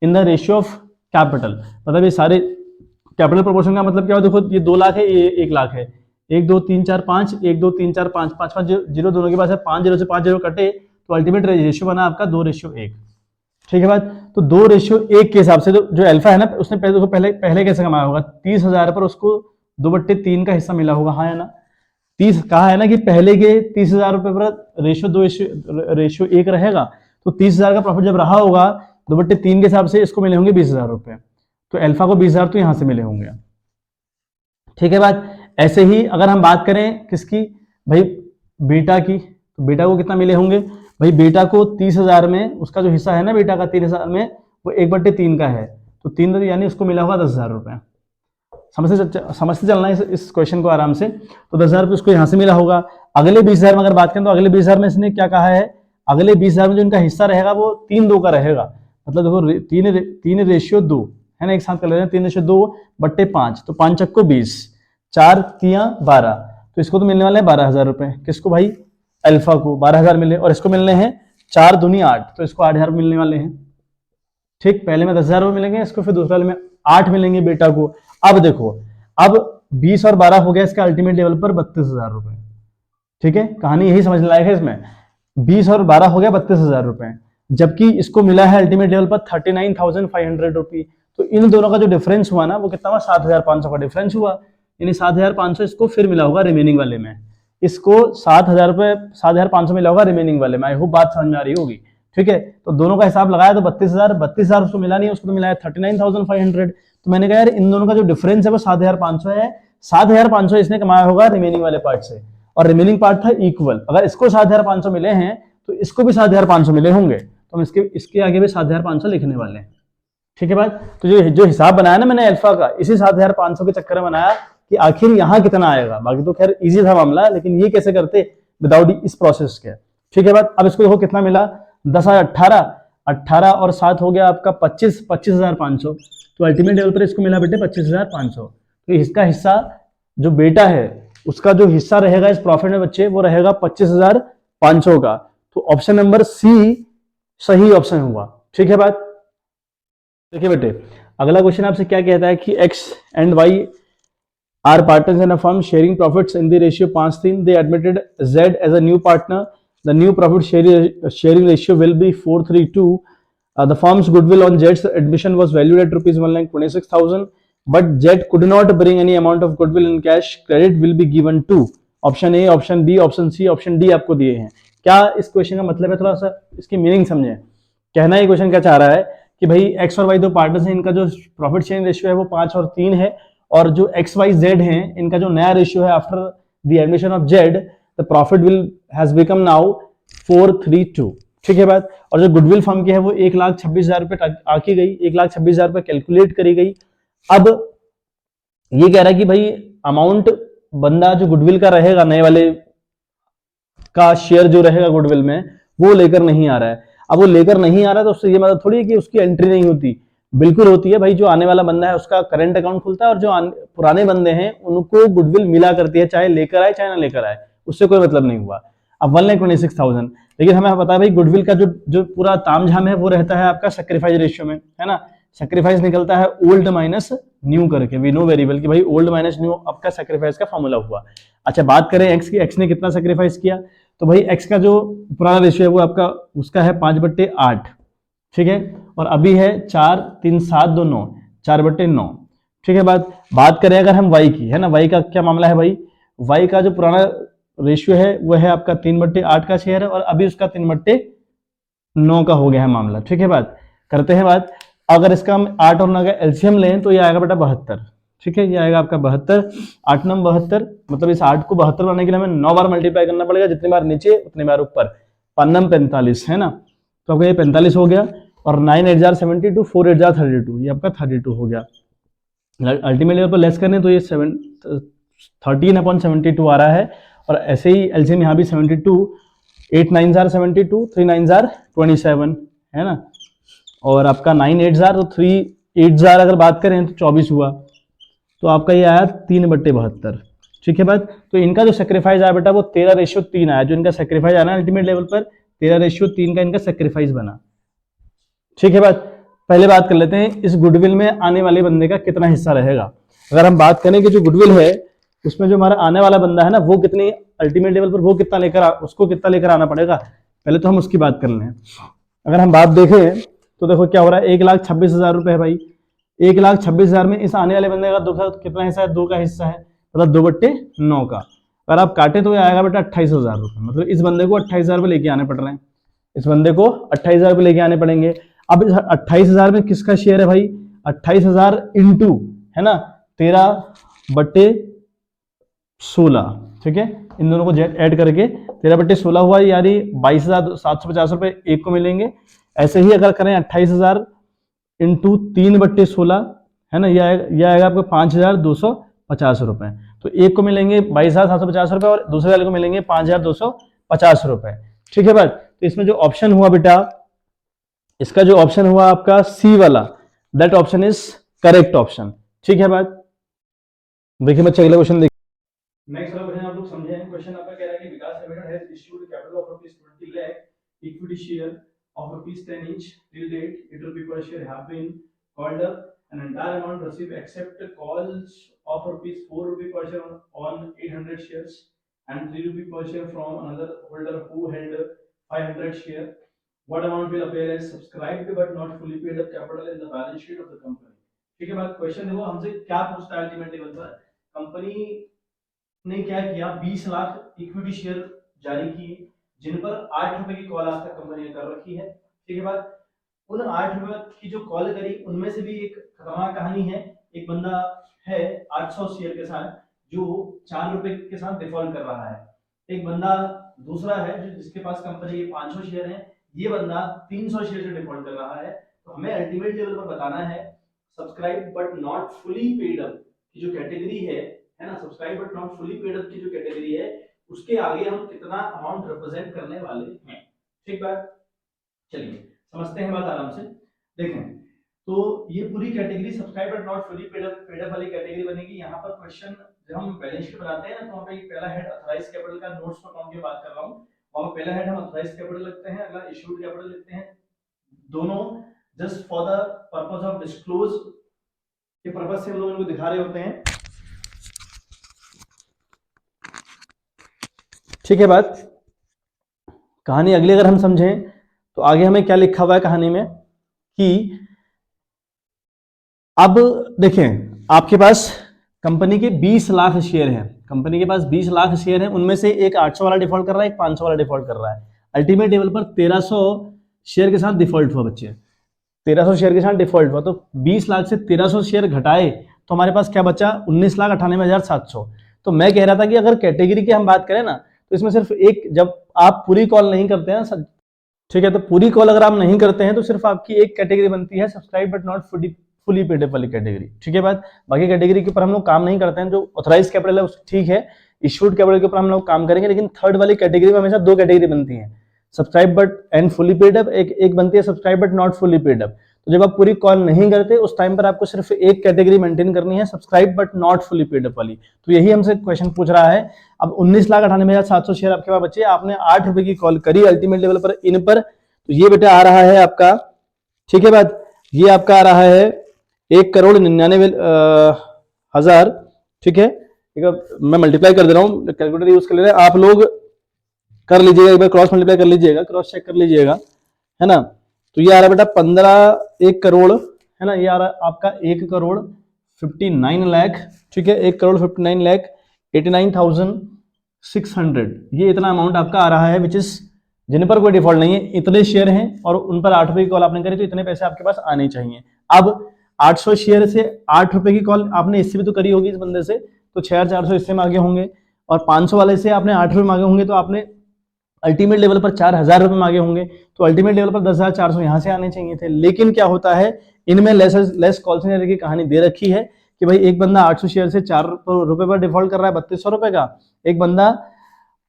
इन द रेशियो ऑफ कैपिटल। मतलब ये सारे कैपिटल प्रोपोर्शन का मतलब क्या हो, देखो ये 2 लाख है, ये 1 लाख है, 1 2 3 4 5, 1 2 3 4 5, 5 5 जीरो दोनों के पास है, 5 जीरो से 5 जीरो कटे तो अल्टीमेट रेशियो बना आपका 2:1। ठीक है बात। तो 2:1 के हिसाब से जो अल्फा है ना, उसने पहले कैसे कमाया होगा, 30,000 पर उसको 2/3 का हिस्सा मिला होगा, हाँ है ना। 30 कहा है ना कि पहले के 30,000 रुपए पर रेशियो 1 रहेगा, तो 30,000 का प्रॉफिट जब रहा होगा 2/3 के हिसाब से इसको मिले होंगे 20,000 रुपए, तो अल्फा को 20,000 तो यहां से मिले होंगे। ठीक है बात। ऐसे ही अगर हम बात करें किसकी, भाई बेटा की, तो बेटा को कितना मिले होंगे, भाई बेटा को 30,000 में उसका जो हिस्सा है ना बेटा का 30,000 में, वो 1/3 का है, तो 3 यानी उसको मिला होगा 10,000 रुपए। समझते चलना है इस क्वेश्चन को आराम से। तो 10,000 रुपये उसको यहां से मिला होगा। अगले 20,000 में अगर बात करें तो अगले 20,000 में इसने क्या कहा है, अगले 20,000 में जो इनका हिस्सा रहेगा वो 3:2 का रहेगा। मतलब देखो 3:2 है ना, एक साथ कर लेते हैं, 3:2/5, तो 5 चक्को 20, 4 तियां 12, तो इसको तो मिलने वाले हैं 12,000 रुपए। किसको भाई, अल्फा को 12,000 मिले, और इसको मिलने हैं 4 दूनी 8, तो इसको 8,000 मिलने वाले हैं। ठीक, पहले में 10,000 रुपए मिलेंगे इसको, फिर दूसरे वाले में 8 मिलेंगे बेटा को। अब देखो, अब 20 और 12 हो गया इसका अल्टीमेट लेवल पर 32,000 रुपए। ठीक है, कहानी यही समझने लायक है इसमें, 20 और 12 हो गया 32,000 रुपए, जबकि इसको मिला है अल्टीमेट लेवल पर 39,500 रुपी। तो इन दोनों का जो डिफरेंस हुआ ना, वो कितना हुआ, 7,500 का डिफरेंस हुआ, यानी 7,500 इसको फिर मिला होगा रिमेनिंग वाले में, इसको 7,000 रुपए 7,500 मिला होगा रिमेनिंग वाले में। आई होप बात समझ में आ रही होगी। ठीक है, तो दोनों का हिसाब लगाया तो 32,000 उसको मिला नहीं, उसको तो मिला है 39,500। तो मैंने कहा यार इन दोनों का जो डिफरेंस है वो 7,500 है, 7,500 इसने कमाया होगा रिमेनिंग वाले पार्ट से, और रिमेनिंग पार्ट था इक्वल। अगर इसको 7,500 मिले हैं तो इसको भी 7,500 मिले होंगे, तो हम इसके आगे भी 7,500 लिखने वाले हैं। ठीक है बात। तो जो हिसाब बनाया ना मैंने अल्फा का, इसी 7,500 के चक्कर में बनाया कि आखिर यहां कितना आएगा। बाकी तो खैर इजी था मामला, लेकिन ये कैसे करते विदाउट इस प्रोसेस के। ठीक है बात। अब इसको देखो कितना मिला, 10 18 18 और 7 हो गया आपका 25,500। तो अल्टीमेट लेवल पर इसको मिला बेटे 25,500। तो इसका हिस्सा जो बेटा है उसका जो हिस्सा रहेगा इस प्रॉफिट में बच्चे, वो रहेगा 25,500 का। तो ऑप्शन नंबर सी सही ऑप्शन हुआ। ठीक है बात। देखिए बेटे, अगला क्वेश्चन आपसे क्या कहता है कि X and Y are partners in a firm sharing profits in the ratio 5:3. They admitted Z as a new partner. The new profit sharing ratio will be 4:3:2. The firm's goodwill on Z's admission was valued at rupees 1,26,000, but Z could not bring any amount of goodwill in cash. Credit will be given to option A, option B, option C, option D आपको दिए हैं। क्या इस question का मतलब है, थोड़ा सा इसकी मीनिंग समझें। कहना ये क्वेश्चन क्या चाह रहा है कि भाई एक्स और वाई दो पार्टनर्स हैं, इनका जो प्रॉफिट शेयरिंग रेशियो है वो 5 और 3 है, और जो एक्स वाई जेड है इनका जो नया रेशियो है after the admission of Z, the profit will has become now 4:3:2। ठीक है बात। और जो गुडविल फर्म की है वो 1,26,000 रुपए आकी गई, 1,26,000 रुपए कैलकुलेट करी गई। अब ये कह रहा है कि भाई अमाउंट बंदा जो गुडविल का रहेगा, नए वाले का शेयर जो रहेगा गुडविल में, वो लेकर नहीं आ रहा है। अब वो लेकर नहीं आ रहा है तो उससे ये मतलब थोड़ी है कि उसकी एंट्री नहीं होती, बिल्कुल होती है भाई। जो आने वाला बंदा है उसका करंट अकाउंट खुलता है, और जो पुराने बंदे हैं उनको गुडविल मिला करती है, चाहे लेकर आए चाहे ना लेकर आए, उससे कोई मतलब नहीं हुआ। अब 1,26,000, लेकिन हमें पता है भाई गुडविल का जो पूरा तामझाम है वो रहता है आपका सेक्रीफाइस रेशियो में, है ना। सेक्रीफाइस निकलता है ओल्ड माइनस न्यू करके, वी नो वेरी वेल कि भाई ओल्ड माइनस न्यू आपका सेक्रीफाइस का फॉर्मूला हुआ। अच्छा, बात करें एक्स की, एक्स ने कितना सेक्रीफाइस किया, तो भाई एक्स का जो पुराना रेशियो है वो आपका उसका है 5/8। ठीक है, और अभी है 4 3 7 2 9, 4/9। ठीक है बात करें अगर हम वाई की, है ना, वाई का क्या मामला है भाई, वाई का जो पुराना रेशियो है वो है आपका 3/8 का शेयर है, और अभी उसका 3/3 9 का हो गया है मामला। ठीक है बात, करते हैं बात। अगर इसका हम 8 और 9 का एलसीएम लें तो ये आएगा बेटा 72। ठीक है, ये आएगा आपका 72, 8 9 72, मतलब इस 8 को 72 बनाने के लिए हमें 9 बार मल्टीप्लाई करना पड़ेगा, जितनी बार नीचे उतनी बार ऊपर, 5 9 45 है ना, तो आपका ये 45 हो गया। और 9 8 जार 72, 4 8 जार 32, ये आपका 32 हो गया। अल्टीमेट लेवल पर लेस करने तो ये 13/72 आ रहा है। और ऐसे ही एलसीएम यहाँ भी 72, 8 9 जार 72, 3 9 जार 27 है ना, और आपका 9 8 जार, तो 3 8 जार अगर बात करें तो 24 हुआ, तो आपका ये आया 3/72। ठीक है बात, तो इनका जो सेक्रीफाइस आया बेटा वो 13:3 आया, जो इनका सेक्रीफाइस आया ना अल्टीमेट लेवल पर 13:3 का इनका सेक्रीफाइस बना। ठीक है बात, पहले बात कर लेते हैं इस गुडविल में आने वाले बंदे का कितना हिस्सा रहेगा। अगर हम बात करें कि जो गुडविल है उसमें जो हमारा आने वाला बंदा है ना, वो कितनी अल्टीमेट लेवल पर वो कितना उसको कितना लेकर आना पड़ेगा, पहले तो हम उसकी बात कर लें। अगर हम बात देखें तो देखो क्या हो रहा है, 1,26,000 रुपए है भाई। 1,26,000 में इस आने वाले बंदे का दो का कितना हिस्सा है, 2 का हिस्सा है, मतलब 2/9 का। अगर आप काटे तो ये आएगा बेटा 28,000 रुपए, मतलब इस बंदे को 28,000 रुपए लेके आने पड़ रहे हैं, इस बंदे को 28,000 रुपए लेके आने पड़ेंगे। अब इस 28,000 में किसका शेयर है भाई, 28,000 इंटू है ना 13/16। ठीक है, इन दोनों को ऐड करके 13/16 हुआ, यानी 22,750 रुपए एक को मिलेंगे। ऐसे ही अगर करें 28,000 इंटू 3/16 है ना, यह आएगा आपको 5,250 रुपए। तो एक को मिलेंगे 22,750 रुपए और दूसरे वाले को मिलेंगे 5,250 रुपए। ठीक है बात, तो इसमें जो ऑप्शन हुआ बेटा, इसका जो ऑप्शन हुआ आपका सी वाला, that option is correct option. ठीक है बात, देखिए बच्चे अगला क्वेश्चन देखिए। नेक्स्ट वाला क्वेश्चन आप लोग समझे हैं। क्वेश्चन आपका कह रहा है कि Vikas limited has issued capital of ₹20 lakh equity share of ₹10 each till date. It will be per share have been called up an entire amount received except calls of ₹4 per share on 800 shares and ₹3 per share from another holder who held 500 share. What amount will appear as subscribed but not fully paid up capital in the balance sheet of the company? ठीक है बात, question देखो हमसे क्या पूछता है ultimate level पर, company ने क्या किया, 20 लाख इक्विटी शेयर जारी किए जिन पर 8 रुपए की कॉल आज तक कंपनी ने कर रखी है। ठीक है बात, उन 8 रुपए की जो कॉल करी उनमें से भी एक खतरनाक कहानी है। एक बंदा है 800 शेयर के साथ जो 4 रुपए के साथ डिफॉल्ट कर रहा है। एक बंदा दूसरा है जो जिसके पास कंपनी के 500 शेयर हैं, ये बंदा 300 शेयर से डिफॉल्ट कर रहा है। तो हमें अल्टीमेट लेवल पर बताना है subscribe but not fully paid up की जो कैटेगरी है ना, subscribe but not fully paid up की जो कैटेगरी है उसके आगे हम कितना अमाउंट रिप्रेजेंट करने वाले हैं। ठीक बात, चलिए समझते हैं बात आराम से। देखें तो ये पूरी category subscribe but not fully paid up वाली कैटेगरी बनेगी। यहाँ पर क्वेश्चन जब हम बैलेंस शीट बनाते हैं ना, तो वहाँ पे पहला हेड ऑथराइज्ड कैपिटल का नोट्स पर कौन की बात कर रहा हूँ, वहाँ पहला हेड हम ऑथराइज्ड कैपिटल लिखते हैं, अगला इश्यूड कैपिटल लिखते हैं, दोनों just for the purpose of disclose के पर्पस से हम लोग इनको दिखा रहे होते हैं। ठीक है बात, कहानी अगली अगर हम समझें तो आगे हमें क्या लिखा हुआ है कहानी में कि अब देखें आपके पास कंपनी के 20 लाख शेयर हैं, कंपनी के पास 20 लाख शेयर हैं, उनमें से एक 800 वाला डिफॉल्ट कर रहा है, एक 500 वाला डिफॉल्ट कर रहा है। अल्टीमेट लेवल पर 1300 शेयर के साथ डिफॉल्ट हुआ बच्चे, 1300 शेयर के साथ डिफॉल्ट हुआ, तो 20 लाख से 1300 शेयर घटाए तो हमारे पास क्या बचा, 19,98,700। तो मैं कह रहा था कि अगर कैटेगरी की हम बात करें ना तो इसमें सिर्फ एक, जब आप पूरी कॉल नहीं करते हैं, ठीक है, तो पूरी कॉल अगर आप नहीं करते हैं तो सिर्फ आपकी एक कैटेगरी बनती है subscribe but not fully paid up वाली कैटेगरी। ठीक है बात, बाकी कैटेगरी के ऊपर हम लोग काम नहीं करते हैं, जो ऑथराइज्ड कैपिटल है ठीक है, इश्यूड कैपिटल के ऊपर हम लोग काम करेंगे, लेकिन थर्ड वाली कैटेगरी में हमेशा 2 कैटेगरी बनती है, subscribe but and fully paid up, एक बनती है subscribe but not fully paid up. तो जब आप पूरी कॉल नहीं करते उस टाइम पर आपको सिर्फ एक कैटेगरी मेंटेन करनी है, subscribe but not fully paid up वाली। तो यही हमसे क्वेश्चन पूछ रहा है। अब 19,98,700 शेयर आपके पास बचे, आपने 8 रुपए की कॉल करी अल्टीमेट लेवल पर इन पर, तो ये बेटा आ रहा है आपका, ठीक है बात, ये आपका आ रहा है 1,99,000। ठीक है, मैं मल्टीप्लाई कर दे रहा हूँ, कैलकुलेटर यूज कर ले रहे हैं, आप लोग कर लीजिएगा, एक बार क्रॉस मल्टीप्लाई कर लीजिएगा, क्रॉस चेक कर लीजिएगा, है ना। तो ये आ रहा है बेटा 1 करोड़, है ना, ये आ रहा है आपका 1,59 लाख। ठीक है, 1,59 लाख 89,600, ये इतना अमाउंट आपका आ रहा है, विच इज जिन पर कोई डिफॉल्ट नहीं है, इतने शेयर हैं और उन पर 8 रुपए की कॉल आपने करी तो इतने पैसे आपके पास आने चाहिए। अब 800 शेयर से 8 रुपए की कॉल आपने इससे भी तो करी होगी इस बंदे से, तो 6400 इससे मांगे होंगे, और 500 वाले से आपने 8 रुपए मांगे होंगे, तो आपने अल्टीमेट लेवल पर 4000 रुपए मांगे होंगे, तो अल्टीमेट लेवल पर 10,400 यहां से आने चाहिए थे। लेकिन क्या होता है, इनमें लेस कॉल सेंटर की कहानी दे रखी है कि भाई एक बंदा 800 शेयर से 4 रुपए पर डिफॉल्ट कर रहा है 3200 रुपए का, एक बंदा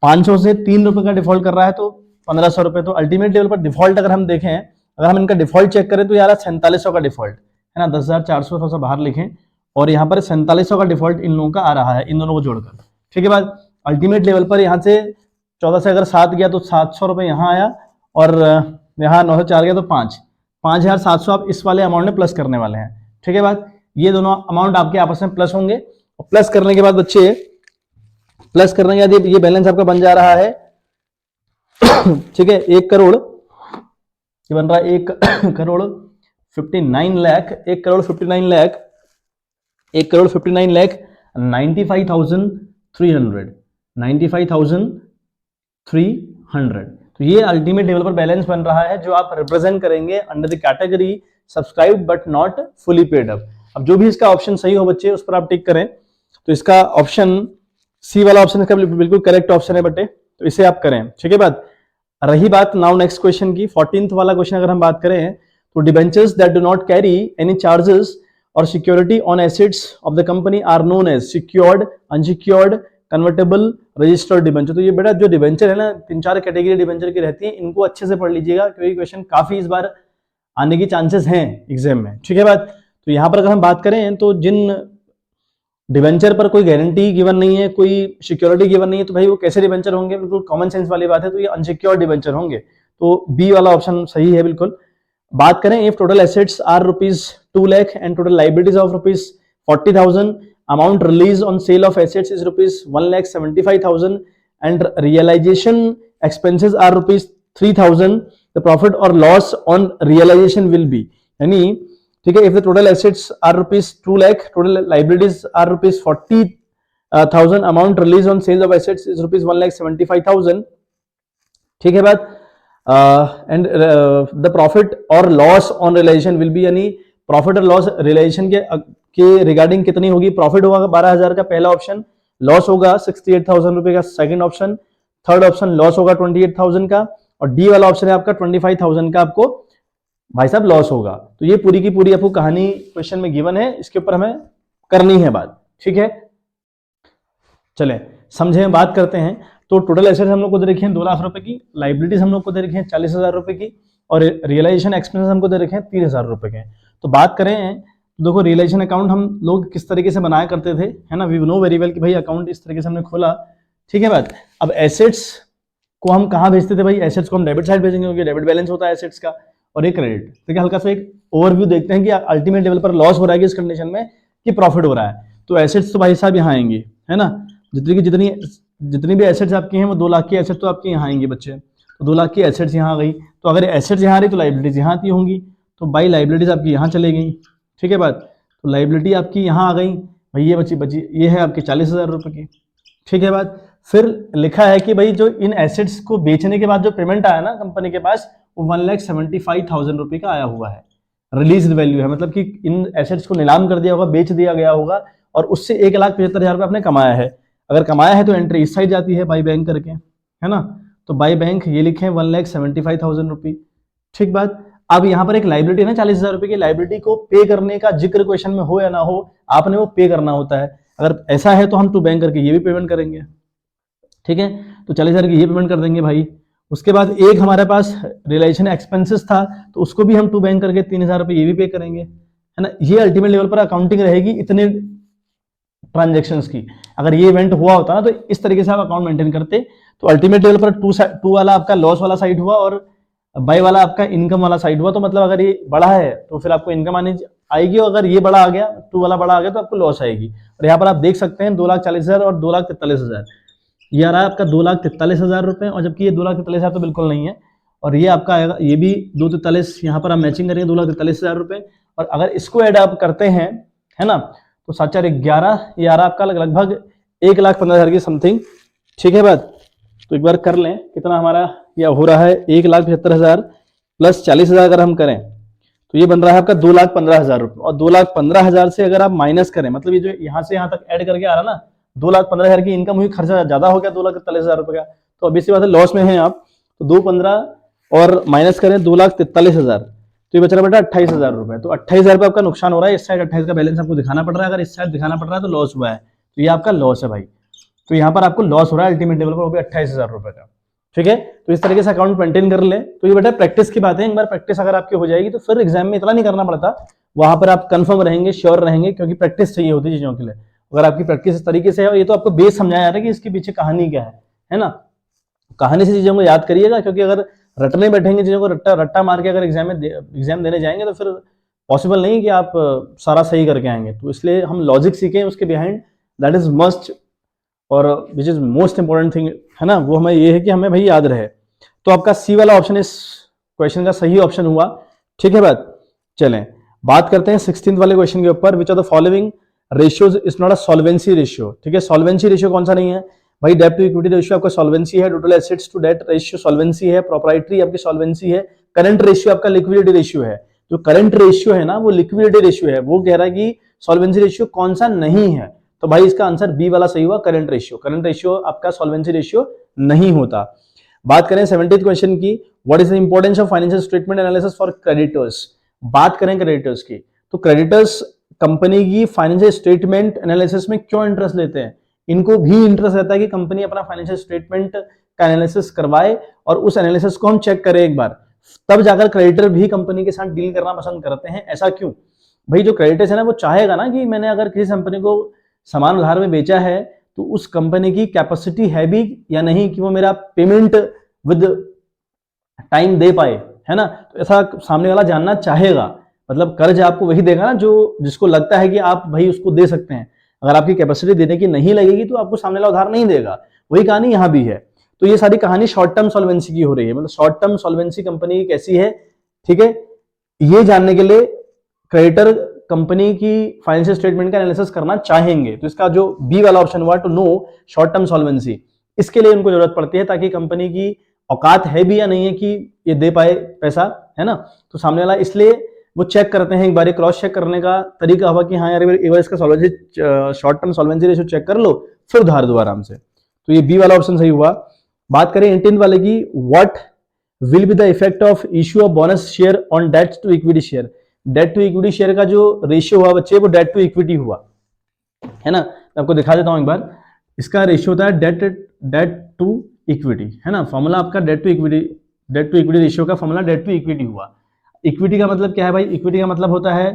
500 से 3 रुपए का डिफॉल्ट कर रहा है तो 1500 रुपए। तो अल्टीमेट लेवल पर डिफॉल्ट अगर हम देखें, अगर हम इनका डिफॉल्ट चेक करें तो यार 4700 का डिफॉल्ट है ना, 10,400 थोड़ा सा बाहर लिखें, और यहाँ पर 4700 का डिफॉल्ट इन लोगों का आ रहा है, इन दोनों को जोड़कर। ठीक है बात, अल्टीमेट लेवल पर यहाँ से 14 से अगर 7 गया तो 700 रुपए यहाँ आया, और यहाँ 9 से 4 गया तो 5,700 आप इस वाले अमाउंट में प्लस करने वाले हैं। ठीक है बात, ये दोनों अमाउंट आपके आपस में प्लस होंगे, और प्लस करने के बाद बच्चे, प्लस करने के बाद ये बैलेंस आपका बन जा रहा है ठीक है 1 करोड़, ये बन रहा है 1 करोड़ 59 लाख, 1 करोड़ 59 लाख, 1 करोड़ 59 लाख 95,300 तो ये अल्टीमेट लेवल पर बैलेंस बन रहा है जो आप रिप्रेजेंट करेंगे under the category subscribe but not fully paid up. अब जो भी इसका ऑप्शन सही हो बच्चे उस पर आप टिक करें, तो इसका ऑप्शन सी वाला ऑप्शन इसका बिल्कुल करेक्ट ऑप्शन है बटे, तो इसे आप करें। ठीक है बात, रही बात नाउ नेक्स्ट क्वेश्चन की, 14th वाला क्वेश्चन अगर हम बात करें तो debentures that do not carry any charges और security on assets of the company are known as secured, unsecured, convertible, registered debenture. तो ये बेटा जो डिबेंचर है ना, 3-4 कैटेगरी डिबेंचर की रहती है, इनको अच्छे से पढ़ लीजिएगा क्योंकि क्वेश्चन काफी इस बार आने की चांसेस हैं एग्जाम में। ठीक है बात, तो यहाँ पर अगर हम बात करें तो जिन डिबेंचर पर कोई गारंटी गिवन नहीं है, कोई सिक्योरिटी गिवन नहीं है, तो भाई वो कैसे डिबेंचर होंगे, बिल्कुल कॉमन सेंस वाली बात है, तो ये अनसिक्योर्ड डिबेंचर होंगे, तो बी वाला ऑप्शन सही है बिल्कुल। बात करें if total assets are ₹2 lakh and total liabilities of ₹40,000, amount release on sale of assets is ₹1,75,000 and realisation expenses are ₹3,000, the profit और loss on realisation will be, यानी ठीक है, if the total assets are ₹2 lakh, total liabilities are ₹40,000, amount release on sale of assets is ₹1,75,000। ठीक है बात, and the profit और loss on realisation will be, यानी profit और लॉस रियलाइजेशन के रिगार्डिंग कितनी होगी, प्रॉफिट होगा 12,000 का पहला ऑप्शन, लॉस होगा 68,000 रुपए का second option, third option loss होगा 28,000 का, और डी वाला ऑप्शन है आपका 25,000 का आपको भाई साहब लॉस होगा। तो ये पूरी की पूरी आपको कहानी क्वेश्चन में गिवन है, इसके ऊपर हमें करनी है बात। ठीक है, चलें समझे, बात करते हैं। तो टोटल एसेट्स हम लोग को दे रखे हैं 2 लाख रुपए की, लाइबिलिटीज हम लोग को दे रखे हैं 40,000 रुपए की, और रियलाइजेशन एक्सपेंसेस हमको दे रखे हैं 30,000 रुपए के। तो बात करें तो देखो रियलाइजेशन अकाउंट हम लोग किस तरीके से बनाया करते थे, है ना, वी नो वेरी वेल कि भाई अकाउंट इस तरीके से हमने खोला। ठीक है बात, अब एसेट्स को हम कहाँ भेजते थे भाई, एसेट्स को हम डेबिट साइड भेजेंगे क्योंकि डेबिट बैलेंस होता है एसेट्स का, और एक क्रेडिट। ठीक है, हल्का सा एक ओवरव्यू देखते हैं कि अल्टीमेट लेवल पर लॉस हो रहा है इस कंडीशन में कि प्रॉफिट हो रहा है। तो एसेट्स तो भाई साहब यहाँ आएंगी, है ना, जितनी भी एसेट्स आपकी हैं वो 2 लाख की एसेट तो आपकी यहाँ आएंगी बच्चे, तो 2 लाख की एसेट्स यहाँ आ गई, तो अगर एसेट्स यहाँ आ रही तो लाइबिलिटीज यहाँ आती होंगी, तो बाई लाइबिलिटीज आपकी यहाँ चले गई। ठीक है बात, तो लाइबिलिटी आपकी यहाँ आ गई भाई, ये बची ये है आपकी 40,000 रुपए की। ठीक है बात, फिर लिखा है कि भाई जो इन एसेट्स को बेचने के बाद जो पेमेंट आया ना कंपनी के पास, वो 1,75,000 रुपए का आया हुआ है, रिलीज वैल्यू है, मतलब कि इन एसेट्स को नीलाम कर दिया होगा, बेच दिया गया होगा, और उससे 1,75,000 रुपए आपने कमाया है। अगर कमाया है तो एंट्री इस साइड जाती है बाई बैंक करके, है ना, तो बाई बैंक ये लिखे 1,75,000 रुपए। ठीक बात, अब यहाँ पर एक लाइबिलिटी है ना 40,000 रुपए की, लाइबिलिटी को पे करने का जिक्र क्वेश्चन में हो या ना हो, आपने वो पे करना होता है। अगर ऐसा है तो हम टू बैंक करके ये भी पेमेंट करेंगे। ठीक है, तो 40,000 की ये पेमेंट कर देंगे भाई। उसके बाद एक हमारे पास रियलाइजेशन एक्सपेंसेस था, तो उसको भी हम टू बैंक करके 3,000 रुपए ये भी पे करेंगे, है ना। ये अल्टीमेट लेवल पर अकाउंटिंग रहेगी इतने ट्रांजेक्शंस की। अगर ये इवेंट हुआ होता ना तो इस तरीके से आप अकाउंट मेंटेन करते, तो अल्टीमेट लेवल पर टू वाला आपका लॉस वाला साइड हुआ और बाई वाला आपका इनकम वाला साइड हुआ। तो मतलब अगर ये बड़ा है तो फिर आपको इनकम आएगी, और अगर ये बड़ा आ गया, टू वाला बड़ा आ गया, तो आपको लॉस आएगी। और यहाँ पर आप देख सकते हैं 2,40,000 और 2,43,000, ये आ रहा है आपका 2,43,000 रुपए, और जबकि ये 2,43,000 तो बिल्कुल नहीं है, और ये आपका आएगा, ये भी 2,43, यहाँ पर आप मैचिंग करेंगे 2,43,000 रुपए, और अगर इसको ऐड आप करते हैं, है ना, तो 7 4 11, ये आ रहा है आपका लगभग 1,15,000 की समथिंग। ठीक है बात, तो एक बार कर लें, कितना हमारा यह हो रहा है 1,75,000 प्लस 40,000 अगर हम करें तो ये बन रहा है आपका 2,15,000 रुपये। और 2,15,000 से अगर आप माइनस करें, मतलब ये जो यहाँ से यहाँ तक ऐड करके आ रहा ना, 2,15,000 की इनकम हुई, खर्चा ज्यादा हो गया 2,43,000 रुपये का, तो अभी सी बात है लॉस में है आप। तो 2,15 और माइनस करें 2,43,000, तो ये बच रहा बेटा 28,000 रुपये। तो 28,000 रुपये आपका नुकसान हो रहा है, इस साइड 28 का बैलेंस आपको दिखाना पड़ रहा है, अगर इस साइड दिखाना पड़ रहा है तो लॉस हुआ है, तो ये आपका लॉस है भाई। तो यहाँ पर आपको लॉस हो रहा है अल्टीमेट लेवल पर, वो भी 28,000 रुपये का। ठीक है, तो इस तरीके से अकाउंट मेंटेन कर ले। तो ये बेटा प्रैक्टिस की बात है, एक बार प्रैक्टिस अगर आपकी हो जाएगी तो फिर एग्जाम में इतना नहीं करना पड़ता, वहां पर आप कंफर्म रहेंगे, श्योर रहेंगे, क्योंकि प्रैक्टिस चाहिए होती है चीजों के लिए। अगर आपकी प्रैक्टिस इस तरीके से है, और ये तो आपको बेस समझाया जा रहा है कि इसके पीछे कहानी क्या है ना। कहानी से चीजों को याद करिएगा, क्योंकि अगर रटने बैठेंगे चीजों को, रट्टा मार के अगर एग्जाम देने जाएंगे तो फिर पॉसिबल नहीं कि आप सारा सही करके आएंगे। तो इसलिए हम लॉजिक सीखें उसके बिहाइंड, दैट इज मस्ट, और which is most important thing है ना, वो हमें ये है कि हमें भाई याद रहे। तो आपका सी वाला ऑप्शन इस क्वेश्चन का सही ऑप्शन हुआ। ठीक है बात, चलें बात करते हैं 16th वाले क्वेश्चन के ऊपर। Which are the following ratios is not a solvency ratio. ठीक है, सॉल्वेंसी रेशियो कौन सा नहीं है भाई? डेट टू इक्विटी रेशियो आपका सॉल्वेंसी है, total assets to debt ratio solvency है, प्रोप्राइटरी आपकी सॉल्वेंसी है, करंट रेशियो आपका लिक्विडिटी रेशियो है। जो करंट रेशियो है ना वो लिक्विडिटी रेशियो है, वो कह रहा है कि सॉल्वेंसी रेशियो कौन सा नहीं है। तो भाई इसका आंसर बी वाला सही हुआ, करंट रेशियो। करंट रेशियो आपका सॉल्वेंसी रेशियो नहीं होता। बात करें 17th क्वेश्चन की, what is the importance of financial statement analysis for creditors. बात करें क्रेडिटर्स की, तो क्रेडिटर्स कंपनी की फाइनेंशियल स्टेटमेंट एनालिसिस में क्यों इंटरेस्ट लेते हैं? इनको भी इंटरेस्ट रहता है कि कंपनी अपना फाइनेंशियल स्टेटमेंट का एनालिसिस करवाए और उस एनालिसिस को हम चेक करें एक बार, तब जाकर क्रेडिटर भी कंपनी के साथ डील करना पसंद करते हैं। ऐसा क्यों भाई? जो क्रेडिटर्स है ना वो चाहेगा ना कि मैंने अगर किसी कंपनी को सामान उधार में बेचा है तो उस कंपनी की कैपेसिटी है भी या नहीं कि वो मेरा पेमेंट विद टाइम दे पाए, है ना। तो ऐसा सामने वाला जानना चाहेगा, मतलब कर्ज आपको वही देगा ना जो जिसको लगता है कि आप भाई उसको दे सकते हैं। अगर आपकी कैपेसिटी देने की नहीं लगेगी तो आपको सामने वाला उधार नहीं देगा। वही कहानी यहां भी है। तो ये सारी कहानी शॉर्ट टर्म सॉल्वेंसी की हो रही है, मतलब शॉर्ट टर्म सॉल्वेंसी कंपनी कैसी है, ठीक है, ये जानने के लिए क्रेडिटर कंपनी की फाइनेंशियल स्टेटमेंट का एनालिसिस करना चाहेंगे। तो इसका जो बी वाला ऑप्शन हुआ, to know short term solvency, इसके लिए उनको जरूरत पड़ती है ताकि कंपनी की औकात है भी या नहीं है कि ये दे पाए पैसा, है ना। तो सामने वाला इसलिए वो चेक करते हैं, एक बार क्रॉस चेक करने का तरीका हुआ कि हाँ यार एक बार इसका solvency short term solvency ratio check कर लो, फिर उधार दो आराम से। तो ये बी वाला ऑप्शन सही हुआ। बात करें 18 वाले की, what will be the effect of issue of bonus share on debt to equity share. Debt to equity share का जो रेशियो हुआ बच्चे, वो डेट टू इक्विटी हुआ, है ना। मैं आपको दिखा देता हूं एक बार। इसका रेशियो होता है डेट टू इक्विटी, है ना। फॉर्मूला आपका डेट टू इक्विटी रेशियो का फॉर्मूला डेट टू इक्विटी हुआ। इक्विटी का मतलब क्या है भाई? इक्विटी का मतलब होता है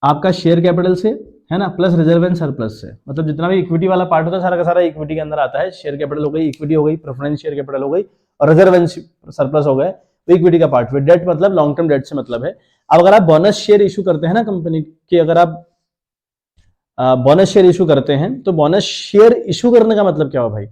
आपका शेयर कैपिटल से, है ना, प्लस रिजर्व एंड सरप्लस से। मतलब जितना भी इक्विटी वाला पार्ट होता है सारा का सारा इक्विटी के अंदर आता है। शेयर कैपिटल हो गई, इक्विटी हो गई, प्रेफरेंस शेयर कैपिटल हो गई, और रिजर्व एंड सरप्लस हो गए, तो इक्विटी का पार्ट हुआ। डेट मतलब लॉन्ग टर्म डेट से मतलब है। अब अगर आप बोनस शेयर इशू करते हैं ना कंपनी के, अगर आप बोनस शेयर इशू करते हैं तो बोनस शेयर इशू करने का मतलब क्या हुआ भाई?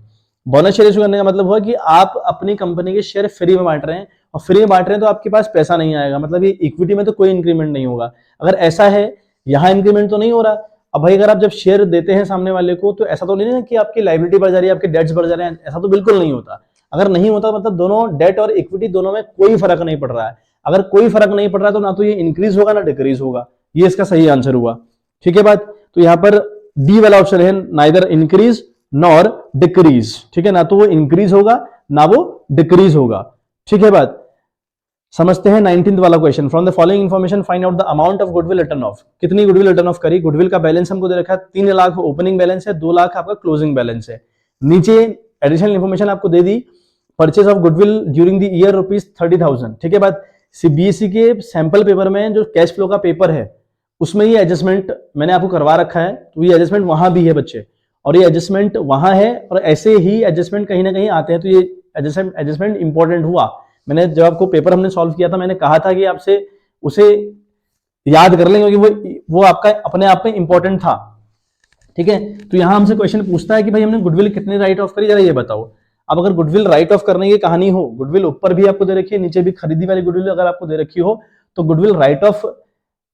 बोनस शेयर इशू करने का मतलब हुआ कि आप अपनी कंपनी के शेयर फ्री में बांट रहे हैं, और फ्री में बांट रहे हैं तो आपके पास पैसा नहीं आएगा, मतलब ये इक्विटी में तो कोई इंक्रीमेंट नहीं होगा। अगर ऐसा है, यहां इंक्रीमेंट तो नहीं हो रहा। अब भाई अगर आप जब शेयर देते हैं सामने वाले को, तो ऐसा तो नहीं है कि आपकी लायबिलिटी बढ़ जा रही है, आपके डेट्स बढ़ जा रहे हैं, ऐसा तो बिल्कुल नहीं होता। अगर नहीं होता मतलब दोनों डेट और इक्विटी दोनों में कोई फर्क नहीं पड़ रहा है। अगर कोई फर्क नहीं पड़ रहा तो ना तो ये इंक्रीज होगा ना डिक्रीज होगा। ये इसका सही आंसर हुआ। ठीक है बात। तो यहां पर डी वाला ऑप्शन है, नाइदर इंक्रीज नॉर डिक्रीज। ठीक है ना, तो वो इंक्रीज होगा ना वो डिक्रीज होगा। ठीक है बात। समझते हैं 19th वाला question. From the following information find out the amount of goodwill return of. कितनी गुडविल रिटर्न ऑफ करी? गुडविल का बैलेंस हमको दे रखा है 3 लाख ओपनिंग बैलेंस है, 2 लाख आपका क्लोजिंग बैलेंस है। नीचे एडिशनल इन्फॉर्मेशन आपको दे दी, purchase of goodwill during the year ₹30,000। ठीक है बात। सीबीएसई के सैंपल पेपर में जो कैश फ्लो का पेपर है उसमें ये एडजस्टमेंट मैंने आपको करवा रखा है, तो ये एडजस्टमेंट वहां भी है बच्चे, और ये एडजस्टमेंट वहां है, और ऐसे ही एडजस्टमेंट कहीं ना कहीं आते हैं। तो ये एडजस्टमेंट इंपॉर्टेंट हुआ। मैंने जब आपको पेपर हमने सॉल्व किया था, मैंने कहा था कि आपसे उसे याद कर लें, क्योंकि वो आपका अपने आप में इंपॉर्टेंट था। ठीक है, तो यहां हमसे क्वेश्चन पूछता है कि भाई हमने गुडविल कितनी राइट ऑफ करी, जरा ये बताओ। अब अगर गुडविल राइट ऑफ करने की कहानी हो, गुडविल ऊपर भी आपको दे रखी है, नीचे भी खरीदी वाली गुडविल अगर आपको दे रखी हो, तो गुडविल राइट ऑफ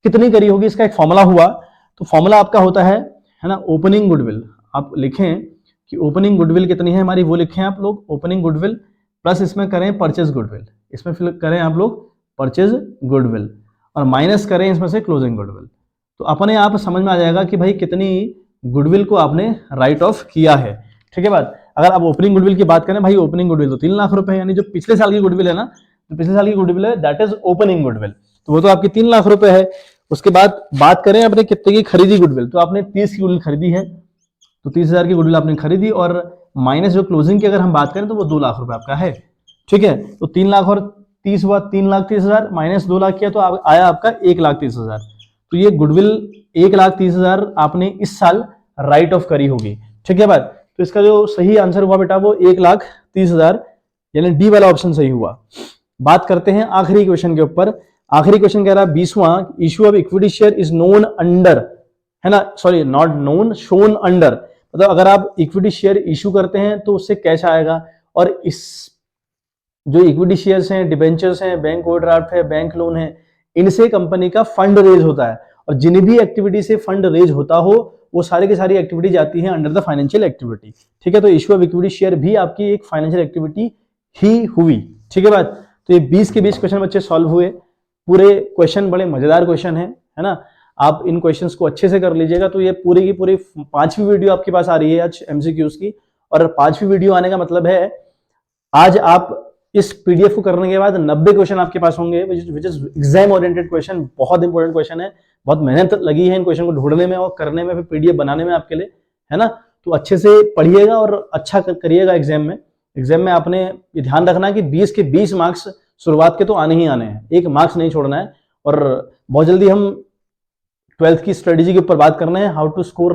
कितनी करी होगी, इसका एक फॉर्मूला हुआ। तो फॉर्मूला आपका होता है ना, ओपनिंग गुडविल। आप लिखें कि कि ओपनिंग गुडविल कितनी है हमारी, वो लिखें आप लोग, ओपनिंग गुडविल प्लस इसमें करें परचेज गुडविल, इसमें फिल करें आप लोग परचेज गुडविल और माइनस करें इसमें से क्लोजिंग गुडविल। तो अपने आप समझ में आ जाएगा कि भाई कितनी गुडविल को आपने राइट ऑफ किया है। ठीक है बात। अगर आप ओपनिंग गुडविल की बात करें, भाई ओपनिंग गुडविल तो 3 लाख रुपए है, यानी जो पिछले साल की गुडविल है ना, जो पिछले साल की गुडविल है दैट इज ओपनिंग गुडविल, तो वो तो आपकी 3 लाख रुपए है। उसके बाद बात करें आपने कितने की खरीदी गुडविल, तो आपने 30 की गुडविल खरीदी है, तो 30,000 की गुडविल आपने खरीदी और माइनस जो क्लोजिंग की अगर हम बात करें तो वो 2 लाख रुपए आपका है। ठीक है, तो 3 लाख और 30 हुआ 3,30,000 माइनस 2 लाख किया तो आया आपका 1,30,000। तो ये गुडविल 1,30,000 आपने इस साल राइट ऑफ करी होगी। ठीक है बात। तो इसका जो सही आंसर हुआ बेटा वो 1,30,000 यानी डी वाला ऑप्शन सही हुआ। बात करते हैं आखिरी क्वेश्चन के ऊपर। आखिरी क्वेश्चन कह रहा है 20वां, issue of equity share is known under, है ना, sorry not known, shown under, मतलब अगर आप इक्विटी शेयर इशू करते हैं तो उससे कैश आएगा। और इस जो इक्विटी शेयर्स हैं, डिबेंचर्स हैं, बैंक ओवरड्राफ्ट है, बैंक लोन है, इनसे कंपनी का फंड रेज होता है और जिन भी एक्टिविटी से फंड रेज होता हो वो सारी की सारी एक्टिविटी जाती है अंडर द फाइनेंशियल एक्टिविटी। ठीक है, तो इशू ऑफ इक्विटी शेयर भी आपकी एक फाइनेंशियल एक्टिविटी ही हुई। ठीक है बात। तो ये 20 के 20 क्वेश्चन बच्चे सॉल्व हुए। पूरे क्वेश्चन बड़े मजेदार क्वेश्चन है ना। आप इन क्वेश्चंस को अच्छे से कर लीजिएगा। तो ये पूरी की पूरी 5वीं वीडियो आपके पास आ रही है आज एमसीक्यूज की, और 5वीं वीडियो आने का मतलब है आज आप इस पीडीएफ को करने के बाद 90 क्वेश्चन आपके पास होंगे which is exam oriented question, बहुत इंपॉर्टेंट क्वेश्चन है, बहुत मेहनत लगी है इन क्वेश्चन को ढूंढने में और करने में, फिर पीडीएफ बनाने में आपके लिए, है ना। तो अच्छे से पढ़िएगा और अच्छा करिएगा एग्जाम में। एग्जाम में आपने ये ध्यान रखना है कि 20 के 20 मार्क्स शुरुआत के तो आने ही आने हैं, एक मार्क्स नहीं छोड़ना है। और बहुत जल्दी हम 12th की स्ट्रेटेजी के ऊपर बात करना है, हाउ टू स्कोर,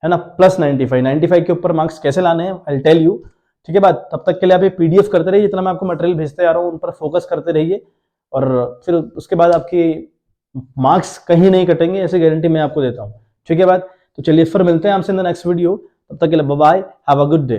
है ना, प्लस 95 के ऊपर मार्क्स कैसे लाने हैं, आई टेल यू। ठीक है बात। तब तक के लिए आप ये पीडीएफ करते रहिए, जितना मैं आपको मटेरियल भेजते आ रहा हूँ उन पर फोकस करते रहिए और फिर उसके बाद आपकी मार्क्स कहीं नहीं कटेंगे, ऐसी गारंटी मैं आपको देता हूँ। ठीक है बात। तो चलिए फिर मिलते हैं आपसे इन द नेक्स्ट वीडियो। तब तक के लिए bye bye, have a good day.